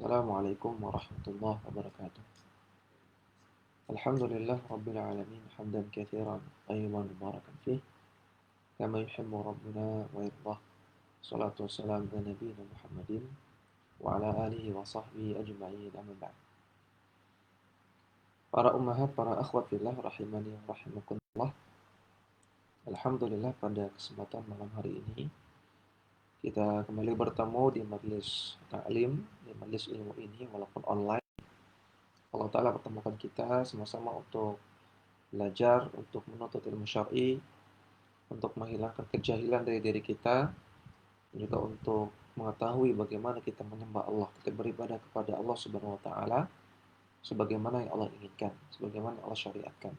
Assalamualaikum warahmatullahi wabarakatuh. Alhamdulillah Rabbil Alamin hamdan kathiran tayyiban mubarakan fih kama yuhibbu Rabbuna wa yardah. Salatu wassalam ala nabiyina Muhammadin wa ala alihi wa sahbihi ajma'in amma ba'd. Para ummahat, para akhwat fillah rahimani wa rahimakumullah. Alhamdulillah pada kesempatan malam hari ini kita kembali bertemu di majelis ta'lim, di majelis ilmu ini walaupun online. Allah Ta'ala pertemukan kita sama-sama untuk belajar, untuk menuntut ilmu syar'i, untuk menghilangkan kejahilan dari diri kita, juga untuk mengetahui bagaimana kita menyembah Allah, kita beribadah kepada Allah Subhanahu wa taala sebagaimana yang Allah inginkan, sebagaimana yang Allah syariatkan.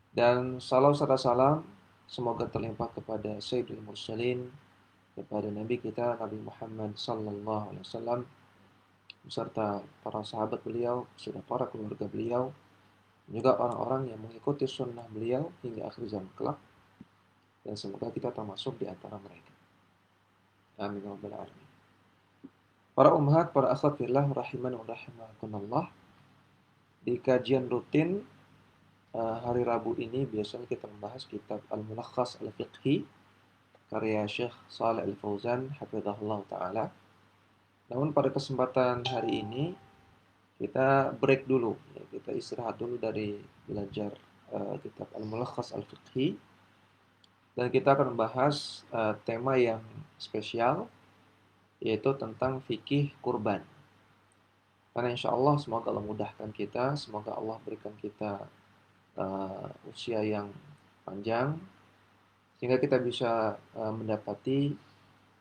Dan salam serta salam semoga terlimpah kepada Sayyidul Mursalin, kepada Nabi kita Nabi Muhammad sallallahu alaihi wasallam beserta para sahabat beliau, beserta para keluarga beliau, juga orang-orang yang mengikuti sunnah beliau hingga akhir zaman kelak, dan semoga kita termasuk di antara mereka. Amin ya rabbal alamin. Para ummahat, para akhwat fillah rahimani wa rahimakumullah. Di kajian rutin hari Rabu ini biasanya kita membahas kitab Al-Mulakhas Al-Fiqhi karya Syekh Shalih Al-Fauzan hafizahullah taala. Namun pada kesempatan hari ini kita break dulu, ya, kita istirahat dulu dari belajar kitab Al-Mulakhas Al-Fiqhi, dan kita akan membahas tema yang spesial, yaitu tentang fikih kurban. Karena insya Allah semoga Allah mudahkan kita, semoga Allah berikan kita usia yang panjang, sehingga kita bisa mendapati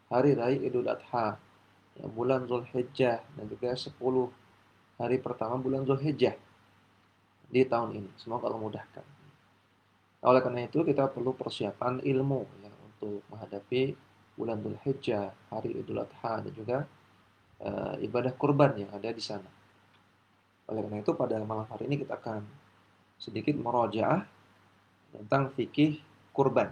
hari raya Idul Adha, ya, bulan Zulhijjah, dan juga 10 hari pertama bulan Zulhijjah di tahun ini. Semoga Allah mudahkan. Oleh karena itu kita perlu persiapan ilmu, ya, untuk menghadapi bulan Zulhijjah, hari Idul Adha, dan juga ibadah kurban yang ada di sana. Oleh karena itu pada malam hari ini kita akan sedikit merajaah tentang fikih kurban.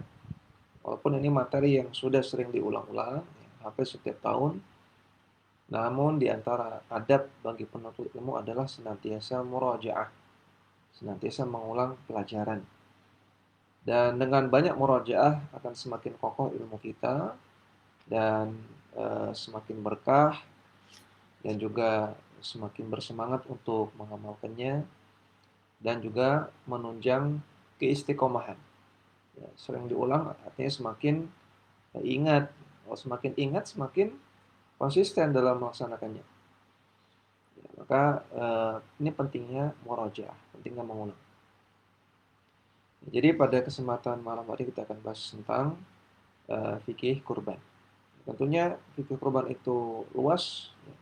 Walaupun ini materi yang sudah sering diulang-ulang, ya, hampir setiap tahun, namun di antara adab bagi penuntut ilmu adalah senantiasa murajaah, senantiasa mengulang pelajaran. Dan dengan banyak murajaah akan semakin kokoh ilmu kita, dan semakin berkah, dan juga semakin bersemangat untuk mengamalkannya, dan juga menunjang keistiqomahan. Ya, sering diulang artinya semakin ingat. Kalau semakin ingat, semakin konsisten dalam melaksanakannya. Ya, maka ini pentingnya murajaah, pentingnya mengulang. Jadi pada kesempatan malam hari kita akan bahas tentang fikih kurban. Tentunya fikih kurban itu luas, ya,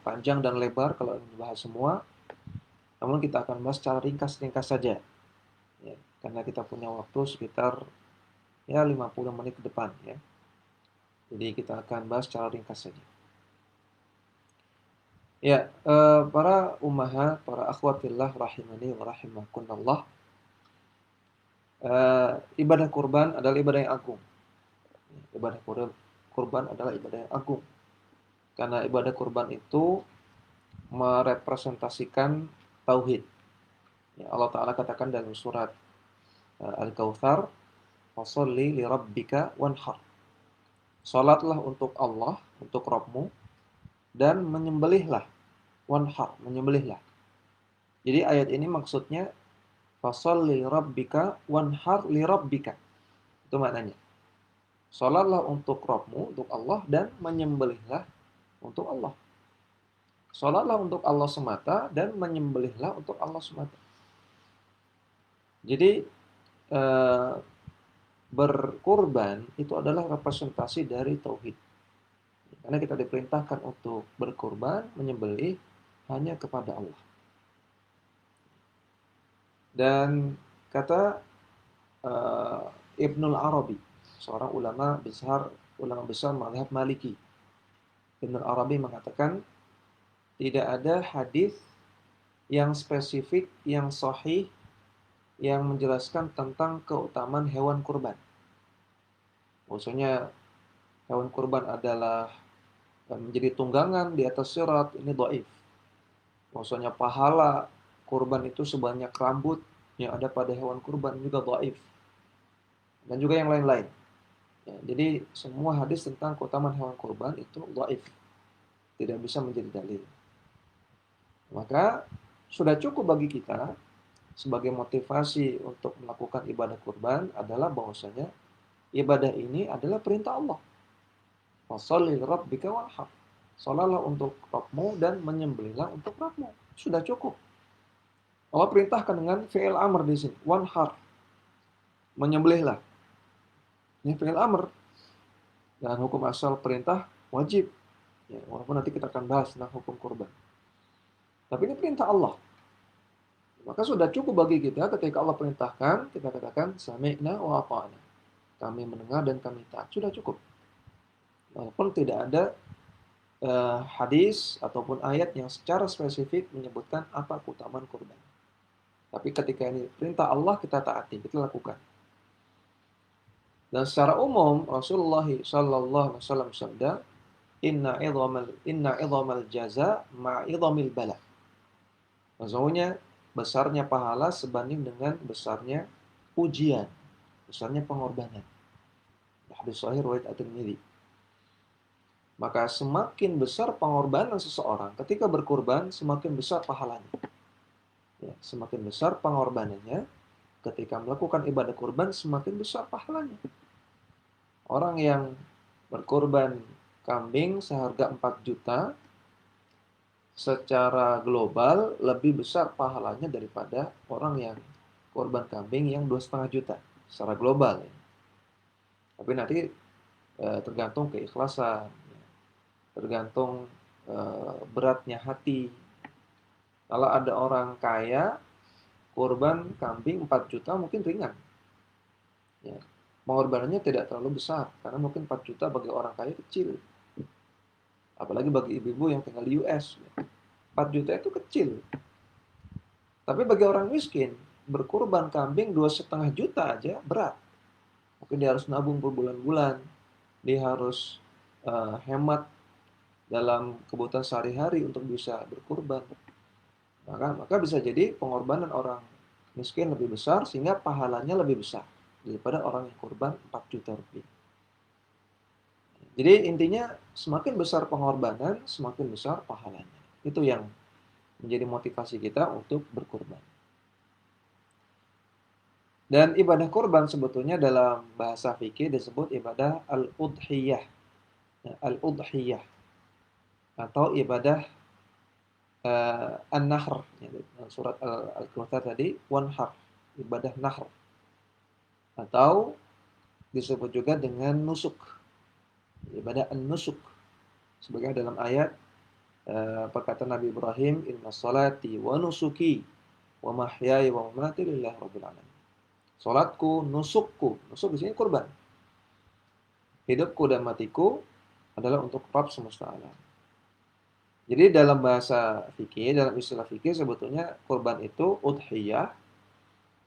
panjang dan lebar kalau ingin dibahas semua. Namun kita akan bahas secara ringkas-ringkas saja, ya, karena kita punya waktu sekitar 50 menit ke depan, ya. Jadi kita akan bahas secara ringkas saja. Ya, para ummahat, para akhwat fillah rahimani wa rahimakumullah. Ibadah kurban adalah ibadah yang agung. Ibadah kurban adalah ibadah yang agung. Karena ibadah kurban itu merepresentasikan tauhid. Ya, Allah Ta'ala katakan dalam surat Al-Kautsar, "Fasholli li rabbika wanhar." Salatlah untuk Allah, untuk Rabbmu, dan menyembelihlah. Wanhar, menyembelihlah. Jadi ayat ini maksudnya fasholli li rabbika wanhar li rabbika. Itu maknanya. Salatlah untuk Rabbmu, untuk Allah, dan menyembelihlah untuk Allah. Salatlah untuk Allah semata dan menyembelihlah untuk Allah semata. Jadi berkurban itu adalah representasi dari tauhid. Karena kita diperintahkan untuk berkurban, menyembelih hanya kepada Allah. Dan kata Ibnul Arabi, seorang ulama besar mazhab Maliki. Ibnul Arabi mengatakan tidak ada hadis yang spesifik, yang sahih, yang menjelaskan tentang keutamaan hewan kurban. Maksudnya hewan kurban adalah menjadi tunggangan di atas sirat, ini dhaif. Maksudnya pahala kurban itu sebanyak rambut yang ada pada hewan kurban juga dhaif. Dan juga yang lain-lain. Ya, jadi semua hadis tentang keutamaan hewan kurban itu dhaif. Tidak bisa menjadi dalil. Maka sudah cukup bagi kita sebagai motivasi untuk melakukan ibadah kurban adalah bahwasanya ibadah ini adalah perintah Allah. Fasholli lirabbika wanhar. Salatlah untuk Rabbmu dan menyembelihlah untuk Rabbmu. Sudah cukup. Allah perintahkan dengan fi'il amr di sini, wanhar. Menyembelihlah. Ini fi'il amr. Dan hukum asal perintah wajib. Ya, walaupun nanti kita akan bahas tentang hukum kurban. Tapi ini perintah Allah. Maka sudah cukup bagi kita ketika Allah perintahkan, kita katakan sami'na wa ata'na. Kami mendengar dan kami taat. Sudah cukup. Walaupun tidak ada hadis ataupun ayat yang secara spesifik menyebutkan apa keutamaan kurban. Tapi ketika ini perintah Allah, kita taati, kita lakukan. Dan secara umum Rasulullah sallallahu alaihi wasallam sabda, inna idhamal jaza ma'idhamil bala. Maksudnya besarnya pahala sebanding dengan besarnya ujian, besarnya pengorbanan. Hadis sahih riwayat At-Tirmidzi. Maka semakin besar pengorbanan seseorang ketika berkurban, semakin besar pahalanya. Ya, semakin besar pengorbanannya ketika melakukan ibadah kurban, semakin besar pahalanya. Orang yang berkurban kambing seharga 4 juta, secara global lebih besar pahalanya daripada orang yang kurban kambing yang 2,5 juta. Secara global. Ya. Tapi nanti tergantung keikhlasan, tergantung beratnya hati. Kalau ada orang kaya, kurban kambing 4 juta mungkin ringan. Ya. Pengorbanannya tidak terlalu besar, karena mungkin 4 juta bagi orang kaya kecil. Apalagi bagi ibu-ibu yang tinggal di US. 4 juta itu kecil. Tapi bagi orang miskin, berkurban kambing 2,5 juta aja berat. Mungkin dia harus nabung berbulan-bulan. Dia harus hemat dalam kebutuhan sehari-hari untuk bisa berkurban. Maka bisa jadi pengorbanan orang miskin lebih besar sehingga pahalanya lebih besar daripada orang yang kurban 4 juta rupiah. Jadi intinya semakin besar pengorbanan, semakin besar pahalanya. Itu yang menjadi motivasi kita untuk berkurban. Dan ibadah kurban sebetulnya dalam bahasa fikih disebut ibadah al-udhiyah. Al-udhiyah. Atau ibadah an-nahr. Surat Al-Kautsar tadi, wanhar. Ibadah nahr. Atau disebut juga dengan nusuk. Ibadah an-nusuk. Sebagai dalam ayat perkataan Nabi Ibrahim, inna salati wa nusuki wa mahyaya wa mamati lillahi rabbil alamin. Salatku, nusukku. Nusuk di sini kurban. Hidupku dan matiku adalah untuk Rabb semesta alam. Jadi dalam bahasa fikih, dalam istilah fikih sebetulnya kurban itu udhiyah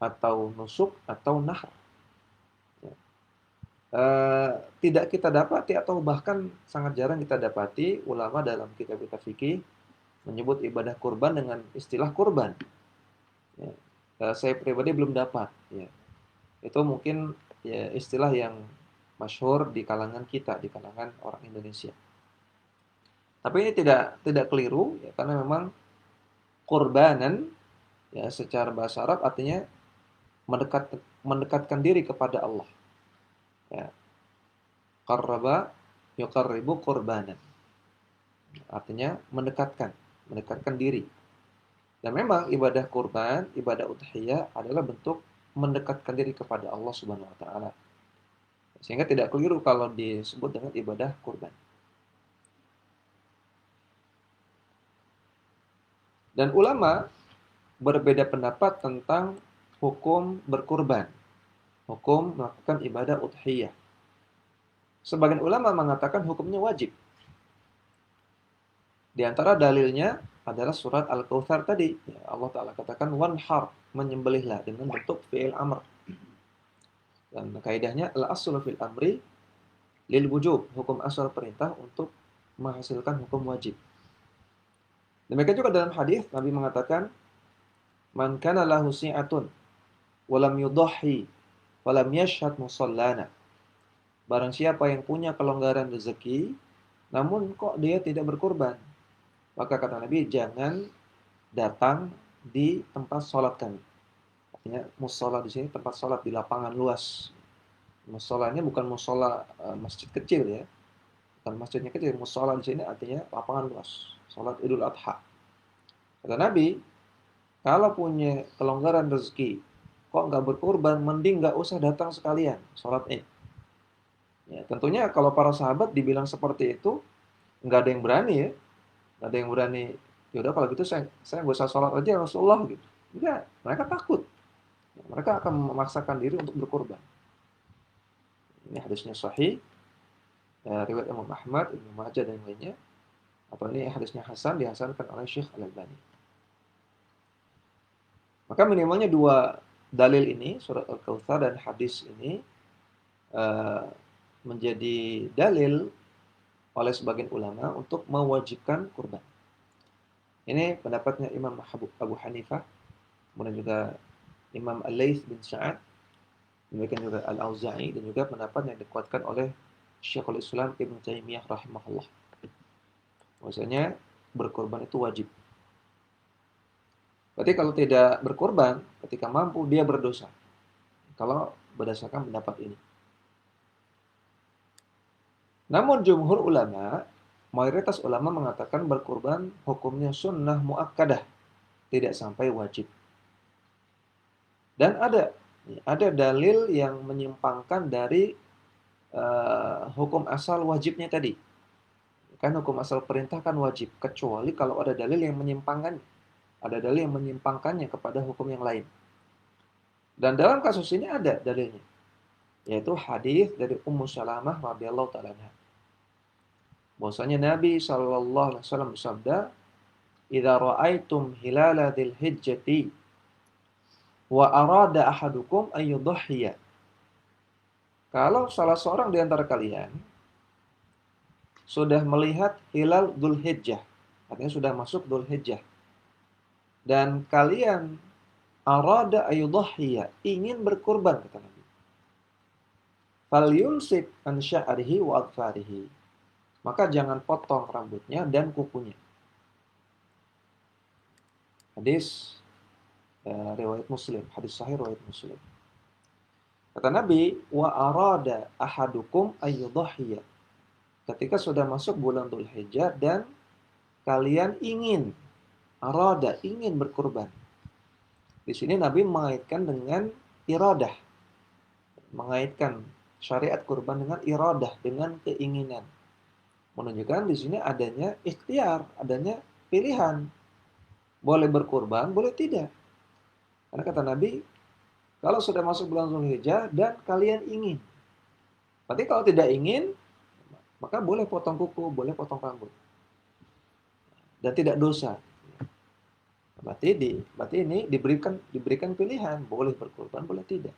atau nusuk atau nahr. Tidak kita dapati atau bahkan sangat jarang kita dapati ulama dalam kitab-kitab fikih menyebut ibadah kurban dengan istilah kurban. Ya. Saya pribadi belum dapat. Ya. Itu mungkin ya, istilah yang masyhur di kalangan kita, di kalangan orang Indonesia. Tapi ini tidak keliru, ya, karena memang kurbanan ya secara bahasa Arab artinya mendekatkan diri kepada Allah. Ya. Qarraba yuqarribu qurbanan. Artinya mendekatkan diri. Dan memang ibadah kurban, ibadah udhiyah adalah bentuk mendekatkan diri kepada Allah Subhanahu wa taala. Sehingga tidak keliru kalau disebut dengan ibadah kurban. Dan ulama berbeda pendapat tentang hukum berkurban, hukum melakukan ibadah udhiyah. Sebagian ulama mengatakan hukumnya wajib. Di antara dalilnya adalah surat Al-Kautsar tadi. Ya, Allah Ta'ala katakan wanhar, menyembelihlah dengan bentuk fi'il amr. Dan kaidahnya al-aslu fil amri lil wujub, hukum asal perintah untuk menghasilkan hukum wajib. Demikian juga dalam hadis Nabi mengatakan, "Man kana lahu si'atun wa lam yudahhi wa lam yashhad musallana." Barang siapa yang punya kelonggaran rezeki, namun kok dia tidak berkurban, maka kata Nabi, jangan datang di tempat sholat kami. Artinya musola di sini tempat sholat di lapangan luas. Musolanya bukan musola masjid kecil ya, bukan masjidnya kecil. Musola di sini artinya lapangan luas. Sholat Idul Adha. Kata Nabi, kalau punya kelonggaran rezeki, kok nggak berkurban, mending nggak usah datang sekalian sholat Id. Ya, tentunya kalau para sahabat dibilang seperti itu, nggak ada yang berani ya, nggak ada yang berani. Yaudah kalau gitu saya nggak usah sholat aja Rasulullah gitu. Enggak, mereka takut. Mereka akan memaksakan diri untuk berkurban. Ini hadisnya sahih, riwayat Imam Ahmad, Ibnu Majah dan lainnya. Atau ini hadisnya hasan, dihasankan oleh Syekh Al-Albani. Maka minimalnya dua dalil ini, surat Al-Kautsar dan hadis ini, menjadi dalil oleh sebagian ulama untuk mewajibkan kurban. Ini pendapatnya Imam Abu Hanifah, kemudian juga Imam Al-Laits bin Sa'ad, demikian juga Al-Auza'i, dan juga pendapat yang dikuatkan oleh Syekhul Islam Ibnu Taimiyah rahimahullah. Maksudnya berkurban itu wajib. Berarti kalau tidak berkurban, ketika mampu dia berdosa. Kalau berdasarkan pendapat ini. Namun jumhur ulama, mayoritas ulama mengatakan berkurban hukumnya sunnah muakkadah, tidak sampai wajib. Dan ada dalil yang menyimpangkan dari hukum asal wajibnya tadi. Kan hukum asal perintah kan wajib, kecuali kalau ada dalil yang menyimpangkan, ada dalil yang menyimpangkannya kepada hukum yang lain. Dan dalam kasus ini ada dalilnya, yaitu hadis dari Ummu Salamah radhiyallahu ta'ala anha. Bahwasanya Nabi sallallahu alaihi wasallam bersabda, "Idza ra'aitum hilala dzil hijjati wa arada ahadukum ay yudhhiya." Kalau salah seorang di antara kalian sudah melihat hilal Dzulhijjah, artinya sudah masuk Dzulhijjah, dan kalian arada ay yudhhiya, ingin berkurban, kata Nabi, falyumsik an sya'rihi wa adfarihi, maka jangan potong rambutnya dan kukunya. Hadis riwayat Muslim, hadis sahih riwayat Muslim. Kata Nabi, wa arada ahadukum ayyudhhiya. Ketika sudah masuk bulan Dzulhijjah dan kalian ingin berkurban. Di sini Nabi mengaitkan dengan iradah. Mengaitkan syariat kurban dengan iradah, dengan keinginan. Menunjukkan di sini adanya ikhtiar, adanya pilihan. Boleh berkurban, boleh tidak. Karena kata Nabi, kalau sudah masuk bulan Dzulhijjah dan kalian ingin. Berarti kalau tidak ingin, maka boleh potong kuku, boleh potong rambut. Dan tidak dosa. Berarti ini diberikan pilihan, boleh berkurban, boleh tidak.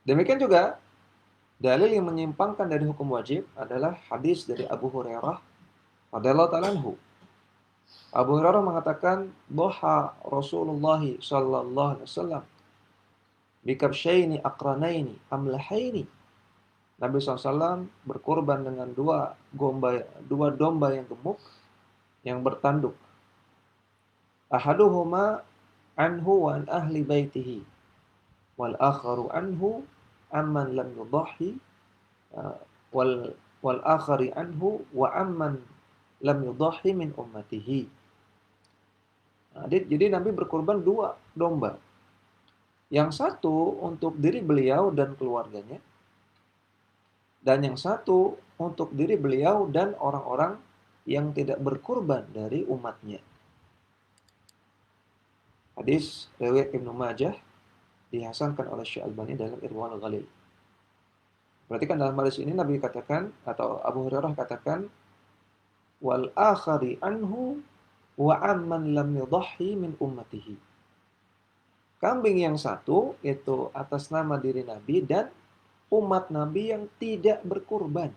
Demikian juga dalil yang menyimpangkan dari hukum wajib adalah hadis dari Abu Hurairah radhiyallahu ta'ala anhu. Abu Hurairah mengatakan, "Dhaha Rasulullah sallallahu alaihi wasallam bikabsyaini aqranaini amlahaini." Nabi SAW berkorban dengan dua domba yang gemuk yang bertanduk. Ahaduhuma anhu wa an ahli baitihi wal akharu anhu amman lam yudahhi wal akhari anhu wa amman lam yudahhi min ummatihi. Jadi Nabi berkorban dua domba. Yang satu untuk diri beliau dan keluarganya, dan yang satu untuk diri beliau dan orang-orang yang tidak berkurban dari umatnya. Hadis riwayat Ibnu Majah, dihasankan oleh Syekh Albani dalam Irwaul Ghalil. Perhatikan dalam hadis ini Nabi katakan, atau Abu Hurairah katakan, wal akhari anhu wa amman lam yudahhi min ummatihi. Kambing yang satu itu atas nama diri Nabi dan umat Nabi yang tidak berkurban.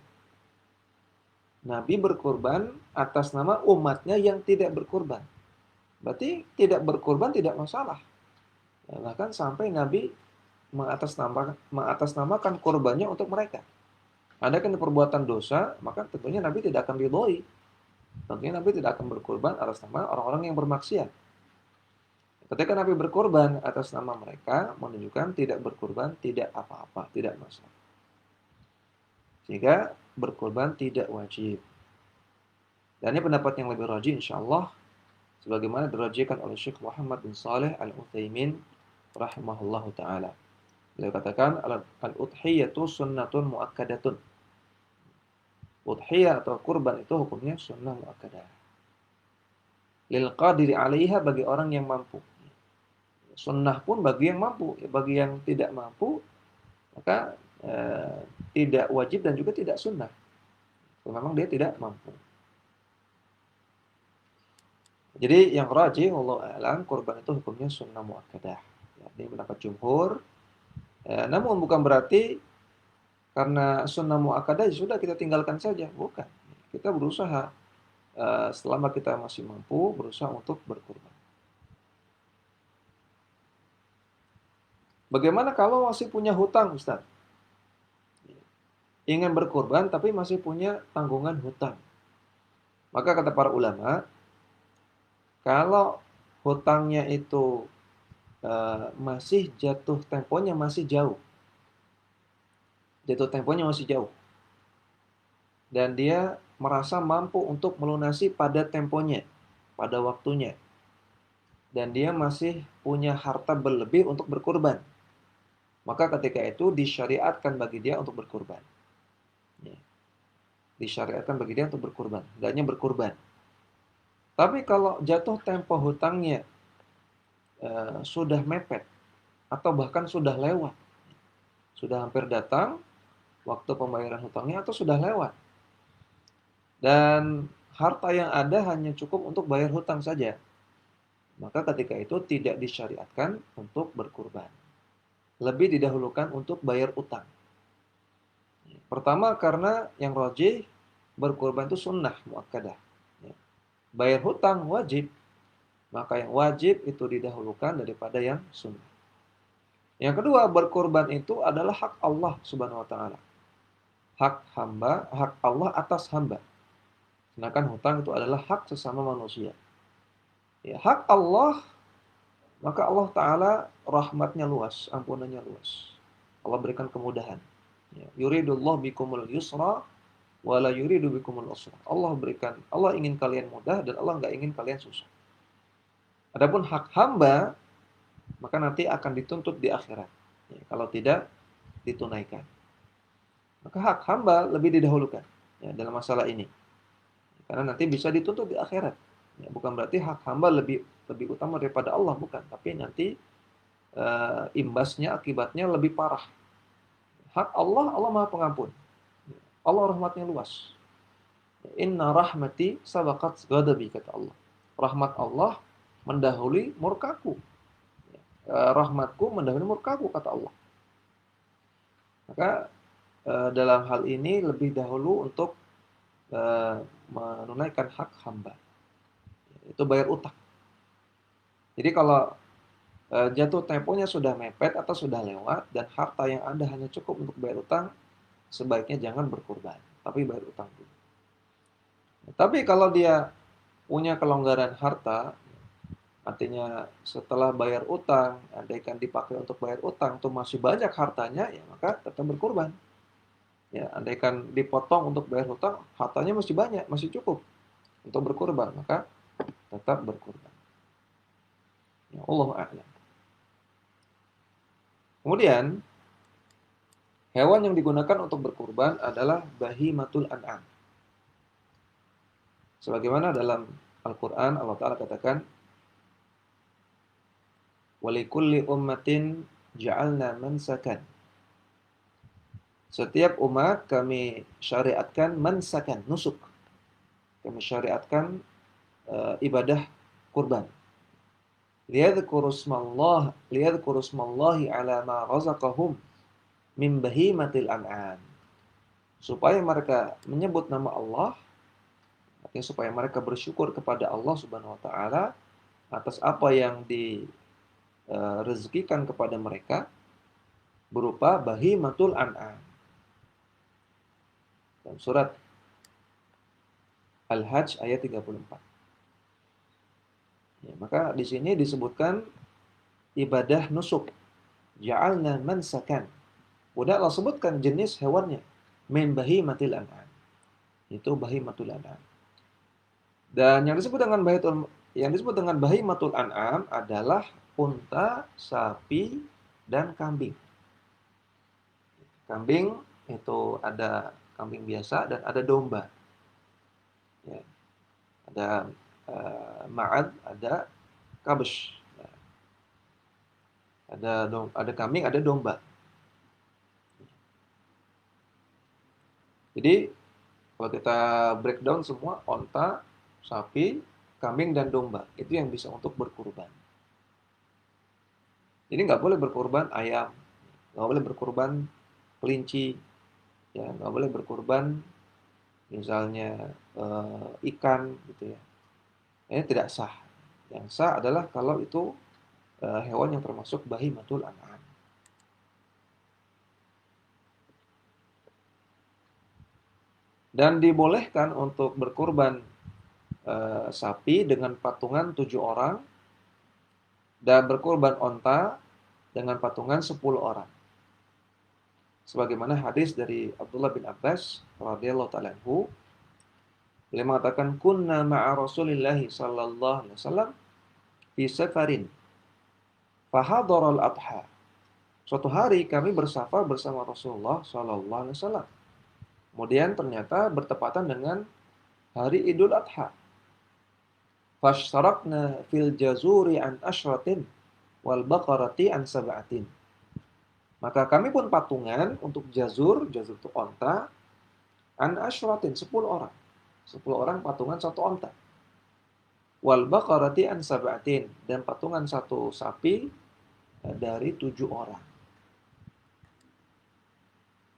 Nabi berkurban atas nama umatnya yang tidak berkurban. Berarti tidak berkurban tidak masalah. Ya, bahkan sampai Nabi mengatasnamakan kurbannya untuk mereka. Ada kan perbuatan dosa, maka tentunya Nabi tidak akan ridhoi. Tentunya Nabi tidak akan berkurban atas nama orang-orang yang bermaksiat. Ketika Nabi berkorban atas nama mereka, menunjukkan tidak berkorban, tidak apa-apa, tidak masalah. Sehingga berkorban tidak wajib. Dan ini pendapat yang lebih rajih insyaallah, sebagaimana dirajihkan oleh Syekh Muhammad bin Saleh Al-Utsaimin rahimahullahu taala. Beliau katakan al-udhiyatu sunnatun muakkadatun. Udhiyah atau kurban itu hukumnya sunnah muakkadah. Lil qadiri 'alaiha, bagi orang yang mampu. Sunnah pun bagi yang mampu, bagi yang tidak mampu maka tidak wajib dan juga tidak sunnah. Kalau memang dia tidak mampu. Jadi yang rajih wallahu a'lam, kurban itu hukumnya sunnah muakkadah. Ya, ini pendapat jumhur. Namun bukan berarti karena sunnah muakkadah sudah kita tinggalkan saja, bukan. Kita berusaha selama kita masih mampu berusaha untuk berkurban. Bagaimana kalau masih punya hutang, Ustaz? Ingin berkurban tapi masih punya tanggungan hutang. Maka kata para ulama, kalau hutangnya itu masih jatuh temponya masih jauh. Jatuh temponya masih jauh. Dan dia merasa mampu untuk melunasi pada temponya, pada waktunya. Dan dia masih punya harta berlebih untuk berkurban. Maka ketika itu disyariatkan bagi dia untuk berkurban. Ya. Disyariatkan bagi dia untuk berkurban. Hendaknya berkurban. Tapi kalau jatuh tempo hutangnya sudah mepet atau bahkan sudah lewat, sudah hampir datang waktu pembayaran hutangnya atau sudah lewat, dan harta yang ada hanya cukup untuk bayar hutang saja, maka ketika itu tidak disyariatkan untuk berkurban. Lebih didahulukan untuk bayar utang. Pertama karena yang rajih berkurban itu sunnah muakkadah. Bayar hutang wajib, maka yang wajib itu didahulukan daripada yang sunnah. Yang kedua, berkorban itu adalah hak Allah Subhanahu wa taala. Hak hamba, hak Allah atas hamba. Sedangkan hutang itu adalah hak sesama manusia. Ya, hak Allah, maka Allah taala rahmatnya luas, ampunannya luas. Allah berikan kemudahan. Ya, yuridullah bikumul yusra wa la yuridu bikumul usra. Allah ingin kalian mudah dan Allah enggak ingin kalian susah. Adapun hak hamba, maka nanti akan dituntut di akhirat. Ya, kalau tidak ditunaikan. Maka hak hamba lebih didahulukan ya, dalam masalah ini. Karena nanti bisa dituntut di akhirat. Ya, bukan berarti hak hamba lebih utama daripada Allah, bukan. Tapi nanti imbasnya, akibatnya lebih parah. Hak Allah, Allah Maha Pengampun. Allah rahmatnya luas. Inna rahmati sabaqat ghadabi, kata Allah. Rahmat Allah mendahului murkaku. Rahmatku mendahului murkaku, kata Allah. Maka dalam hal ini lebih dahulu untuk menunaikan hak hamba. Itu bayar utang. Jadi kalau jatuh temponya sudah mepet atau sudah lewat dan harta yang Anda hanya cukup untuk bayar utang, sebaiknya jangan berkurban, tapi bayar utang dulu. Tapi kalau dia punya kelonggaran harta, artinya setelah bayar utang, andaikan dipakai untuk bayar utang, itu masih banyak hartanya, ya maka tetap berkurban. Ya, andaikan dipotong untuk bayar hutang, hartanya masih banyak, masih cukup untuk berkurban, maka tetap berkurban. Ya, Allah a'lam. Kemudian, hewan yang digunakan untuk berkurban adalah bahimatul an'am. Sebagaimana dalam Al-Quran, Allah Ta'ala katakan, walikulli ummatin ja'alna mansakan. Setiap umat kami syariatkan mansakan, nusuk. Kami syariatkan ibadah kurban. Liyadhkuru ismallahi ala ma razaqahum min bahimatil an'am. Supaya mereka menyebut nama Allah, artinya supaya mereka bersyukur kepada Allah Subhanahu wa taala atas apa yang direzekikan kepada mereka berupa bahimatul an'am. Dalam surat Al-Hajj ayat 34. Ya, maka di sini disebutkan ibadah nusuk. Ja'alna mansakan. Udah Allah sebutkan jenis hewannya. Min bahimatil an'am. Itu bahimatul an'am. Dan yang disebut dengan bahimatul an'am adalah unta, sapi, dan kambing. Kambing itu ada kambing biasa dan ada domba. Ya. Ada ma'ad, ada kabsh. Ada kambing, ada domba. Jadi kalau kita breakdown semua, onta, sapi, kambing, dan domba itu yang bisa untuk berkurban. Jadi nggak boleh berkurban ayam, nggak boleh berkurban kelinci, ya nggak boleh berkurban misalnya ikan gitu ya. Ini tidak sah. Yang sah adalah kalau itu hewan yang termasuk bahimatul an'am. Dan dibolehkan untuk berkurban sapi dengan patungan 7 orang dan berkurban onta dengan patungan 10 orang. Sebagaimana hadis dari Abdullah bin Abbas radhiyallahu ta'ala anhu, beliau mengatakan kunna ma'a Rasulillah sallallahu alaihi wasallam fi safarin fahadara al-adha. Suatu hari kami bersafar bersama Rasulullah sallallahu alaihi wasallam. Kemudian ternyata bertepatan dengan hari Idul Adha. Fashtarakna fil jazuri an ashratin wal baqarati an sab'atin. Maka kami pun patungan untuk jazur itu onta, an ashratin, 10 orang. 10 orang patungan satu onta. Wal baqarati an sab'atin, dan patungan satu sapi dari 7 orang.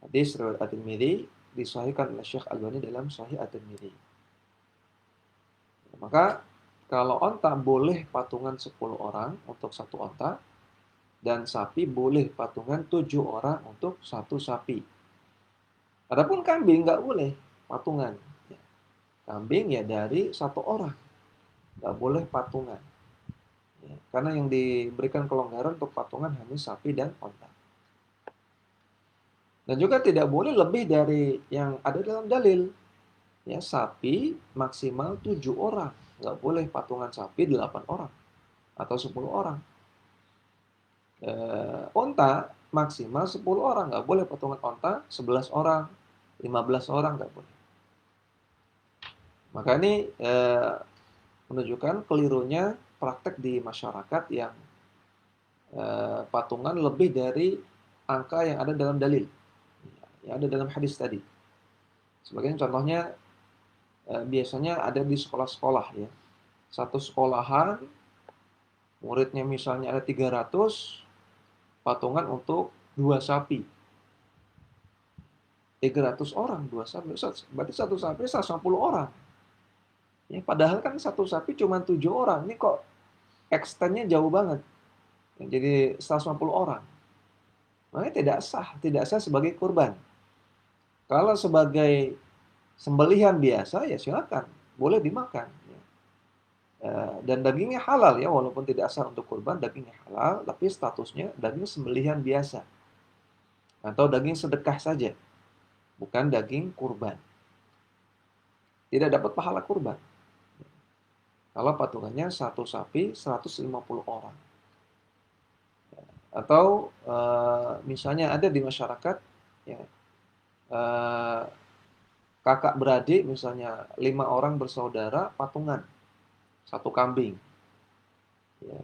Hadis riwayat At-Tirmidzi disahihkan oleh Syekh Albani dalam Sahih At-Tirmidzi. Maka kalau onta boleh patungan 10 orang untuk satu onta, dan sapi boleh patungan 7 orang untuk satu sapi. Adapun kambing nggak boleh patungan. Kambing ya dari satu orang, nggak boleh patungan. Ya, karena yang diberikan kelonggaran untuk patungan hanya sapi dan onta. Dan juga tidak boleh lebih dari yang ada dalam dalil. Ya, sapi maksimal 7 orang, nggak boleh patungan sapi 8 orang atau 10 orang. Onta maksimal 10 orang, nggak boleh patungan onta 11 orang, 15 orang, nggak boleh. Maka ini menunjukkan kelirunya praktek di masyarakat yang patungan lebih dari angka yang ada dalam dalil, yang ada dalam hadis tadi. Sebagian contohnya biasanya ada di sekolah-sekolah ya. Satu sekolahan muridnya misalnya ada 300, patungan untuk 2 sapi. 300 orang, 2 sapi. Berarti satu sapi 150 orang. Ya, padahal kan satu sapi cuma 7 orang. Ini kok extend-nya jauh banget. Jadi 150 orang. Makanya tidak sah sebagai kurban. Kalau sebagai sembelihan biasa ya silakan, boleh dimakan. Dan dagingnya halal ya, walaupun tidak sah untuk kurban, dagingnya halal, tapi statusnya daging sembelihan biasa atau daging sedekah saja, bukan daging kurban. Tidak dapat pahala kurban. Kalau patungannya satu sapi 150 orang. Atau misalnya ada di masyarakat ya, kakak beradik misalnya 5 orang bersaudara patungan satu kambing. Ya,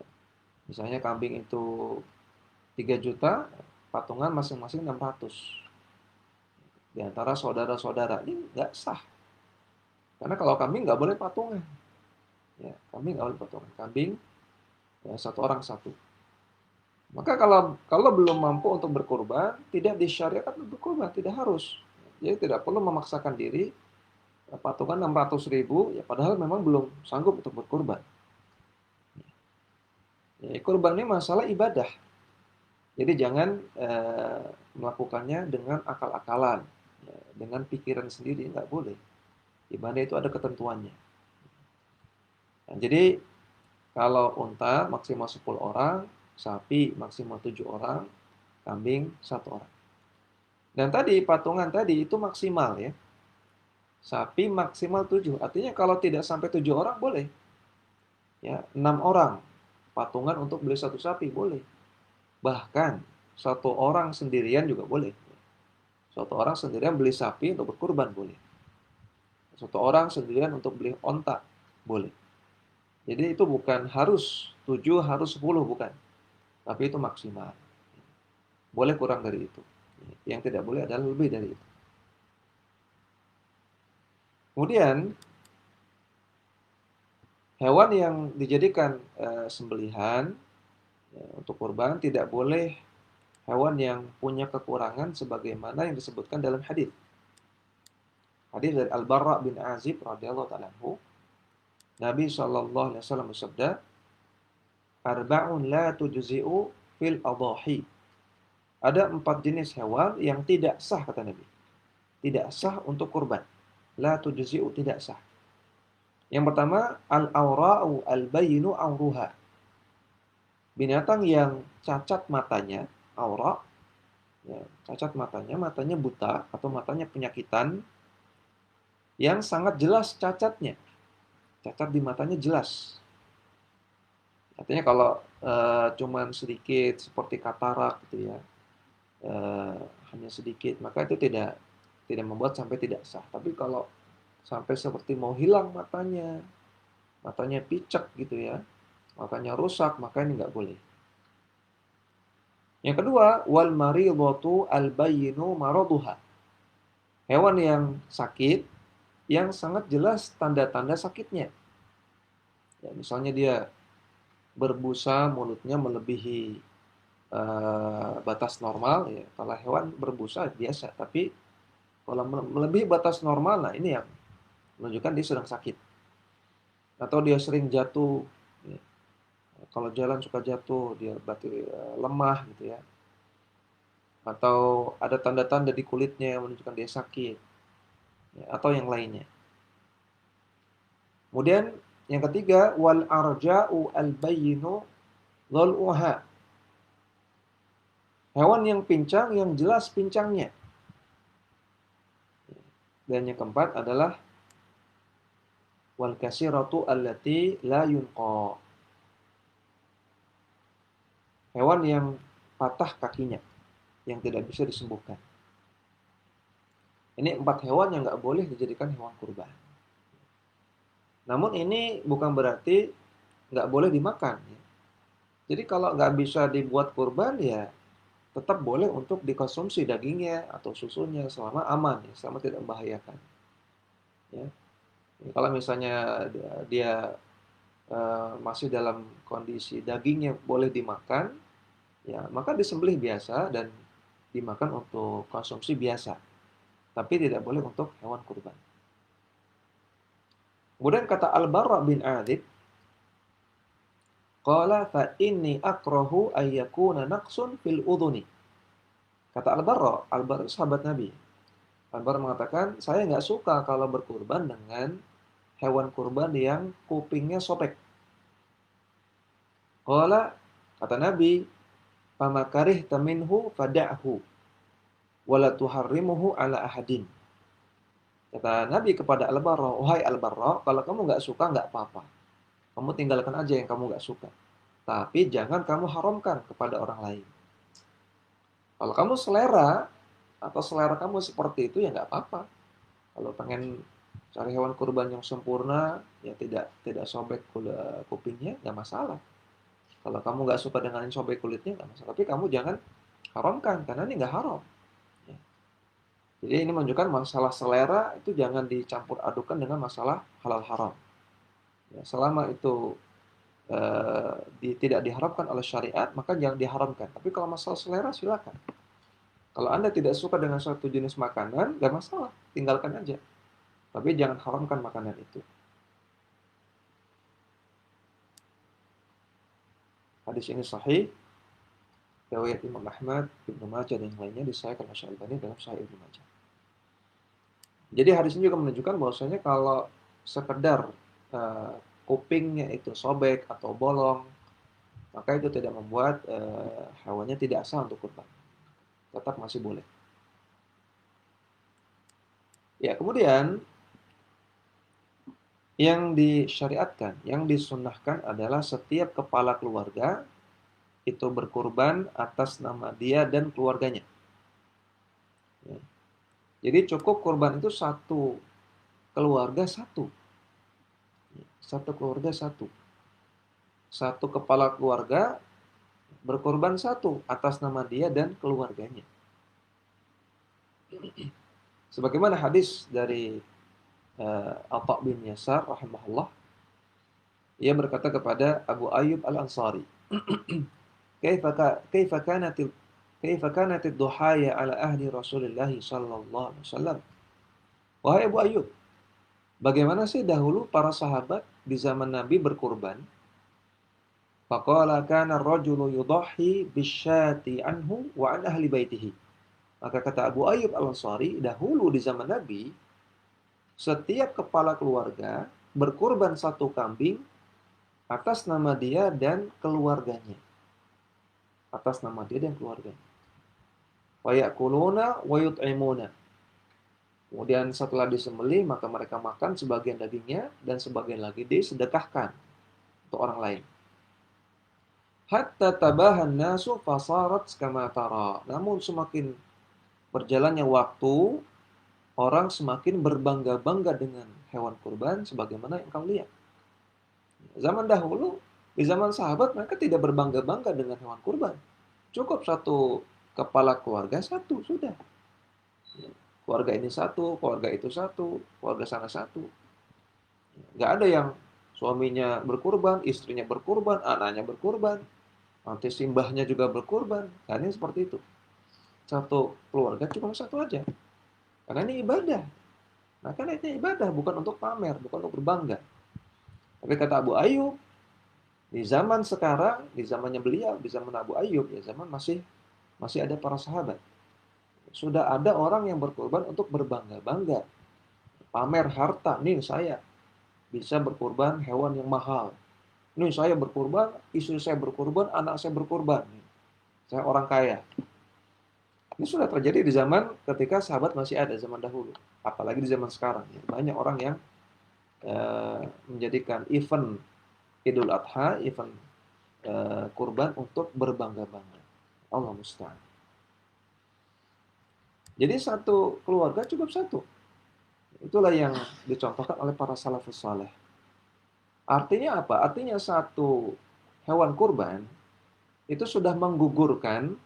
misalnya kambing itu 3 juta, patungan masing-masing 600. Di antara saudara-saudara. Ini nggak sah. Karena kalau kambing nggak boleh patungan. Ya, kambing nggak boleh patungan. Kambing ya, satu orang satu. Maka kalau belum mampu untuk berkurban, tidak disyariatkan untuk berkurban, tidak harus. Jadi tidak perlu memaksakan diri, patungan 600.000, ya padahal memang belum sanggup untuk berkurban. Ya, kurban ini masalah ibadah. Jadi jangan melakukannya dengan akal-akalan, ya, dengan pikiran sendiri, nggak boleh. Ibadah itu ada ketentuannya. Nah, jadi kalau unta maksimal 10 orang, sapi maksimal 7 orang, kambing 1 orang. Dan tadi patungan tadi itu maksimal ya. Sapi maksimal 7. Artinya kalau tidak sampai 7 orang boleh. Ya, 6 orang patungan untuk beli satu sapi boleh. Bahkan satu orang sendirian juga boleh. Satu orang sendirian beli sapi untuk berkurban boleh. Satu orang sendirian untuk beli onta boleh. Jadi itu bukan harus 7, harus 10, bukan. Tapi itu maksimal. Boleh kurang dari itu. Yang tidak boleh adalah lebih dari itu. Kemudian hewan yang dijadikan sembelihan untuk kurban tidak boleh hewan yang punya kekurangan sebagaimana yang disebutkan dalam hadis. Hadis dari Al-Barra bin Azib radhiyallahu ta'ala anhu, Nabi sallallahu alaihi wasallam bersabda, "Arba'un la tujzi'u fil adhahi." Ada 4 jenis hewan yang tidak sah kata Nabi. Tidak sah untuk kurban. La tujzi'u, tidak sah. Yang pertama, al-awra'u al-bayinu awruha. Binatang yang cacat matanya, aura, ya, cacat matanya, matanya buta atau matanya penyakitan, yang sangat jelas cacatnya. Cacat di matanya jelas. Artinya kalau cuman sedikit seperti katarak gitu ya, hanya sedikit, maka itu tidak membuat sampai tidak sah. Tapi kalau sampai seperti mau hilang matanya picek gitu ya, matanya rusak, maka ini nggak boleh. Yang kedua, wal maridatu al bayyinu maraduha. Hewan yang sakit, yang sangat jelas tanda-tanda sakitnya. Ya, misalnya dia berbusa, mulutnya melebihi batas normal, ya. Kalau hewan berbusa biasa, tapi kalau melebihi batas normal, nah ini yang menunjukkan dia sedang sakit. Atau dia sering jatuh, ya. Kalau jalan suka jatuh, dia berarti lemah gitu ya. Atau ada tanda-tanda di kulitnya yang menunjukkan dia sakit, ya, atau yang lainnya. Kemudian yang ketiga, wal arja'u al bayyinu dhal'uha. Hewan yang pincang, yang jelas pincangnya. Dan yang keempat adalah wal kasiratu allati la yunqa. Hewan yang patah kakinya, yang tidak bisa disembuhkan. Ini 4 hewan yang nggak boleh dijadikan hewan kurban. Namun ini bukan berarti nggak boleh dimakan. Jadi kalau nggak bisa dibuat kurban, ya tetap boleh untuk dikonsumsi dagingnya atau susunya selama aman, ya, selama tidak membahayakan. Ya. Kalau misalnya dia masih dalam kondisi dagingnya boleh dimakan, ya maka disembelih biasa dan dimakan untuk konsumsi biasa. Tapi tidak boleh untuk hewan kurban. Kemudian kata Al-Barra bin Azib, qala fa inni akrahu ayyakuna naqsun fil udhuni. Kata Al-Barra sahabat Nabi. Al-Barra mengatakan, saya nggak suka kalau berkurban dengan hewan kurban yang kupingnya sobek. Qala, kata Nabi, pamakarih taminhu fada'hu wala tuharrimuhu ala ahadin. Kata Nabi kepada Al-Barra, wahai Al-Barra, kalau kamu nggak suka nggak apa-apa. Kamu tinggalkan aja yang kamu nggak suka. Tapi jangan kamu haramkan kepada orang lain. Kalau kamu selera, atau selera kamu seperti itu, ya nggak apa-apa. Kalau pengen cari hewan kurban yang sempurna, ya tidak sobek kupingnya, nggak masalah. Kalau kamu nggak suka dengan sobek kulitnya, nggak masalah. Tapi kamu jangan haramkan, karena ini nggak haram. Ya. Jadi ini menunjukkan masalah selera itu jangan dicampur adukan dengan masalah halal haram. Ya, selama itu tidak diharamkan oleh syariat, maka jangan diharamkan. Tapi kalau masalah selera, silakan. Kalau Anda tidak suka dengan suatu jenis makanan, nggak masalah, tinggalkan aja. Tapi jangan haramkan makanan itu. Hadis ini sahih, riwayat Imam Ahmad, Ibnu Majah dan yang lainnya disahihkan oleh Syalbani dalam Sahih Ibnu Majah. Jadi hadis ini juga menunjukkan bahwasanya kalau sekedar kupingnya itu sobek atau bolong, maka itu tidak membuat hewannya tidak sah untuk kurban. Tetap masih boleh. Ya, kemudian yang disyariatkan, yang disunnahkan adalah setiap kepala keluarga itu berkurban atas nama dia dan keluarganya. Ya. Jadi cukup kurban itu satu keluarga satu. Satu keluarga satu. Satu kepala keluarga berkorban satu atas nama dia dan keluarganya. Sebagaimana hadis dari Atha bin Yasar rahimahullah, ia berkata kepada Abu Ayyub Al-Ansari, "Kaifa kanat ad-duhaya ala ahli Rasulillah sallallahu alaihi wasallam?" Wahai Abu Ayyub, bagaimana sih dahulu para sahabat di zaman Nabi berkurban? Faqala kana ar-rajulu yudahhi bisyati anhu wa an ahli baitihi. Maka kata Abu Ayyub Al-Ansari, dahulu di zaman Nabi, setiap kepala keluarga berkurban satu kambing atas nama dia dan keluarganya. Atas nama dia dan keluarganya. Wa ya'kuluna wa yut'imuna. Kemudian setelah disembelih, maka mereka makan sebagian dagingnya dan sebagian lagi disedekahkan untuk orang lain. Hatta tabahan nasu fasarat kama tara. Namun semakin berjalannya waktu, orang semakin berbangga-bangga dengan hewan kurban sebagaimana yang kau lihat. Zaman dahulu, di zaman sahabat mereka tidak berbangga-bangga dengan hewan kurban. Cukup satu kepala keluarga satu, sudah. Keluarga ini satu, keluarga itu satu, keluarga sana satu. Nggak ada yang suaminya berkurban, istrinya berkurban, anaknya berkurban, nanti simbahnya juga berkurban. Karena seperti itu. Satu keluarga cuma satu aja. Karena ini ibadah. Nah, karena ini ibadah, bukan untuk pamer, bukan untuk berbangga. Tapi kata Abu Ayyub, di zaman sekarang, di zamannya beliau, di zaman Abu Ayyub, ya zaman masih ada para sahabat. Sudah ada orang yang berkorban untuk berbangga-bangga. Pamer harta, nih saya bisa berkorban hewan yang mahal. Nih saya berkorban, istri saya berkorban, anak saya berkorban. Saya orang kaya. Ini sudah terjadi di zaman ketika sahabat masih ada, zaman dahulu. Apalagi di zaman sekarang. Ya. Banyak orang yang menjadikan event Idul Adha, event kurban untuk berbangga-bangga. Allah musta'an. Jadi satu keluarga cukup satu. Itulah yang dicontohkan oleh para salafus saleh. Artinya apa? Artinya satu hewan kurban itu sudah menggugurkan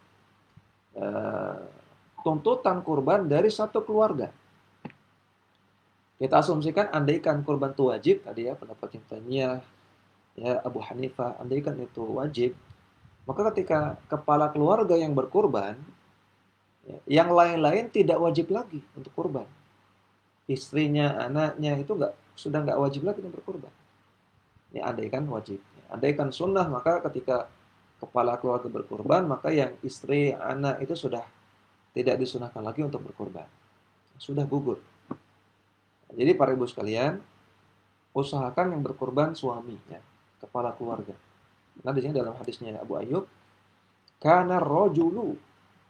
tuntutan kurban dari satu keluarga. Kita asumsikan andaikan kurban itu wajib, tadi ya pendapat Taimiyah, ya Abu Hanifah, andaikan itu wajib, maka ketika kepala keluarga yang berkurban, yang lain-lain tidak wajib lagi untuk kurban. Istrinya, anaknya itu sudah nggak wajib lagi untuk berkurban. Ini andaikan wajib. Andaikan sunnah, maka ketika kepala keluarga berkurban, maka yang istri, anak itu sudah tidak disunahkan lagi untuk berkurban. Sudah gugur. Jadi para ibu sekalian, usahakan yang berkurban suaminya, kepala keluarga. Nah di sini dalam hadisnya Abu Ayyub, kana rajulu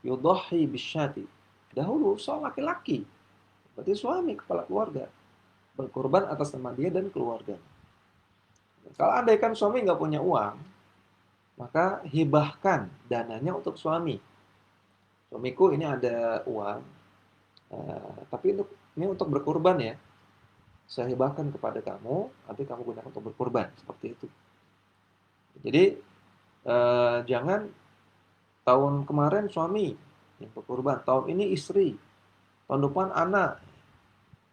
yudahhi bisyati. Dahulu seorang laki-laki, berarti suami kepala keluarga, berkorban atas nama dia dan keluarganya. Kalau andaikan suami nggak punya uang, maka hibahkan dananya untuk suami. Suamiku ini ada uang, tapi ini untuk berkorban ya. Saya hibahkan kepada kamu, nanti kamu gunakan untuk berkorban, seperti itu. Jadi jangan tahun kemarin suami yang berkorban, tahun ini istri, tahun depan anak.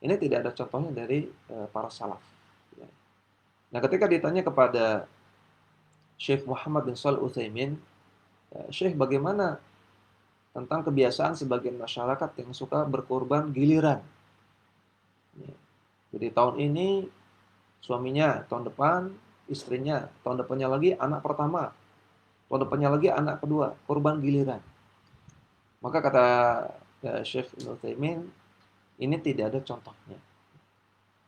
Ini tidak ada contohnya dari para salaf. Nah, ketika ditanya kepada Syekh Muhammad bin Shalih Utsaimin, Syekh, bagaimana tentang kebiasaan sebagian masyarakat yang suka berkurban giliran? Ya, jadi tahun ini suaminya, tahun depan istrinya, tahun depannya lagi anak pertama, tahun depannya lagi anak kedua, kurban giliran. Maka kata Syekh Ibnu Utsaimin, ini tidak ada contohnya.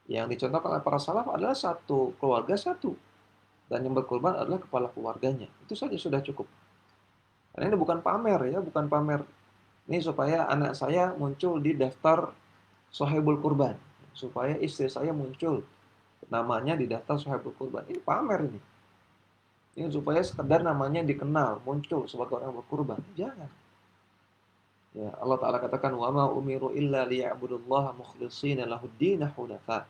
Yang dicontohkan oleh para salaf adalah satu keluarga satu, dan yang berkurban adalah kepala keluarganya. Itu saja sudah cukup. Karena ini bukan pamer ya, bukan pamer. Ini supaya anak saya muncul di daftar Sohibul Kurban, supaya istri saya muncul namanya di daftar Sohibul Kurban. Ini pamer ini. Ini supaya sekedar namanya dikenal, muncul sebagai orang berkurban. Jangan. Ya, Allah Ta'ala katakan, wa ma umiru illa liya'budullaha mukhlishina lahuddin hunafa.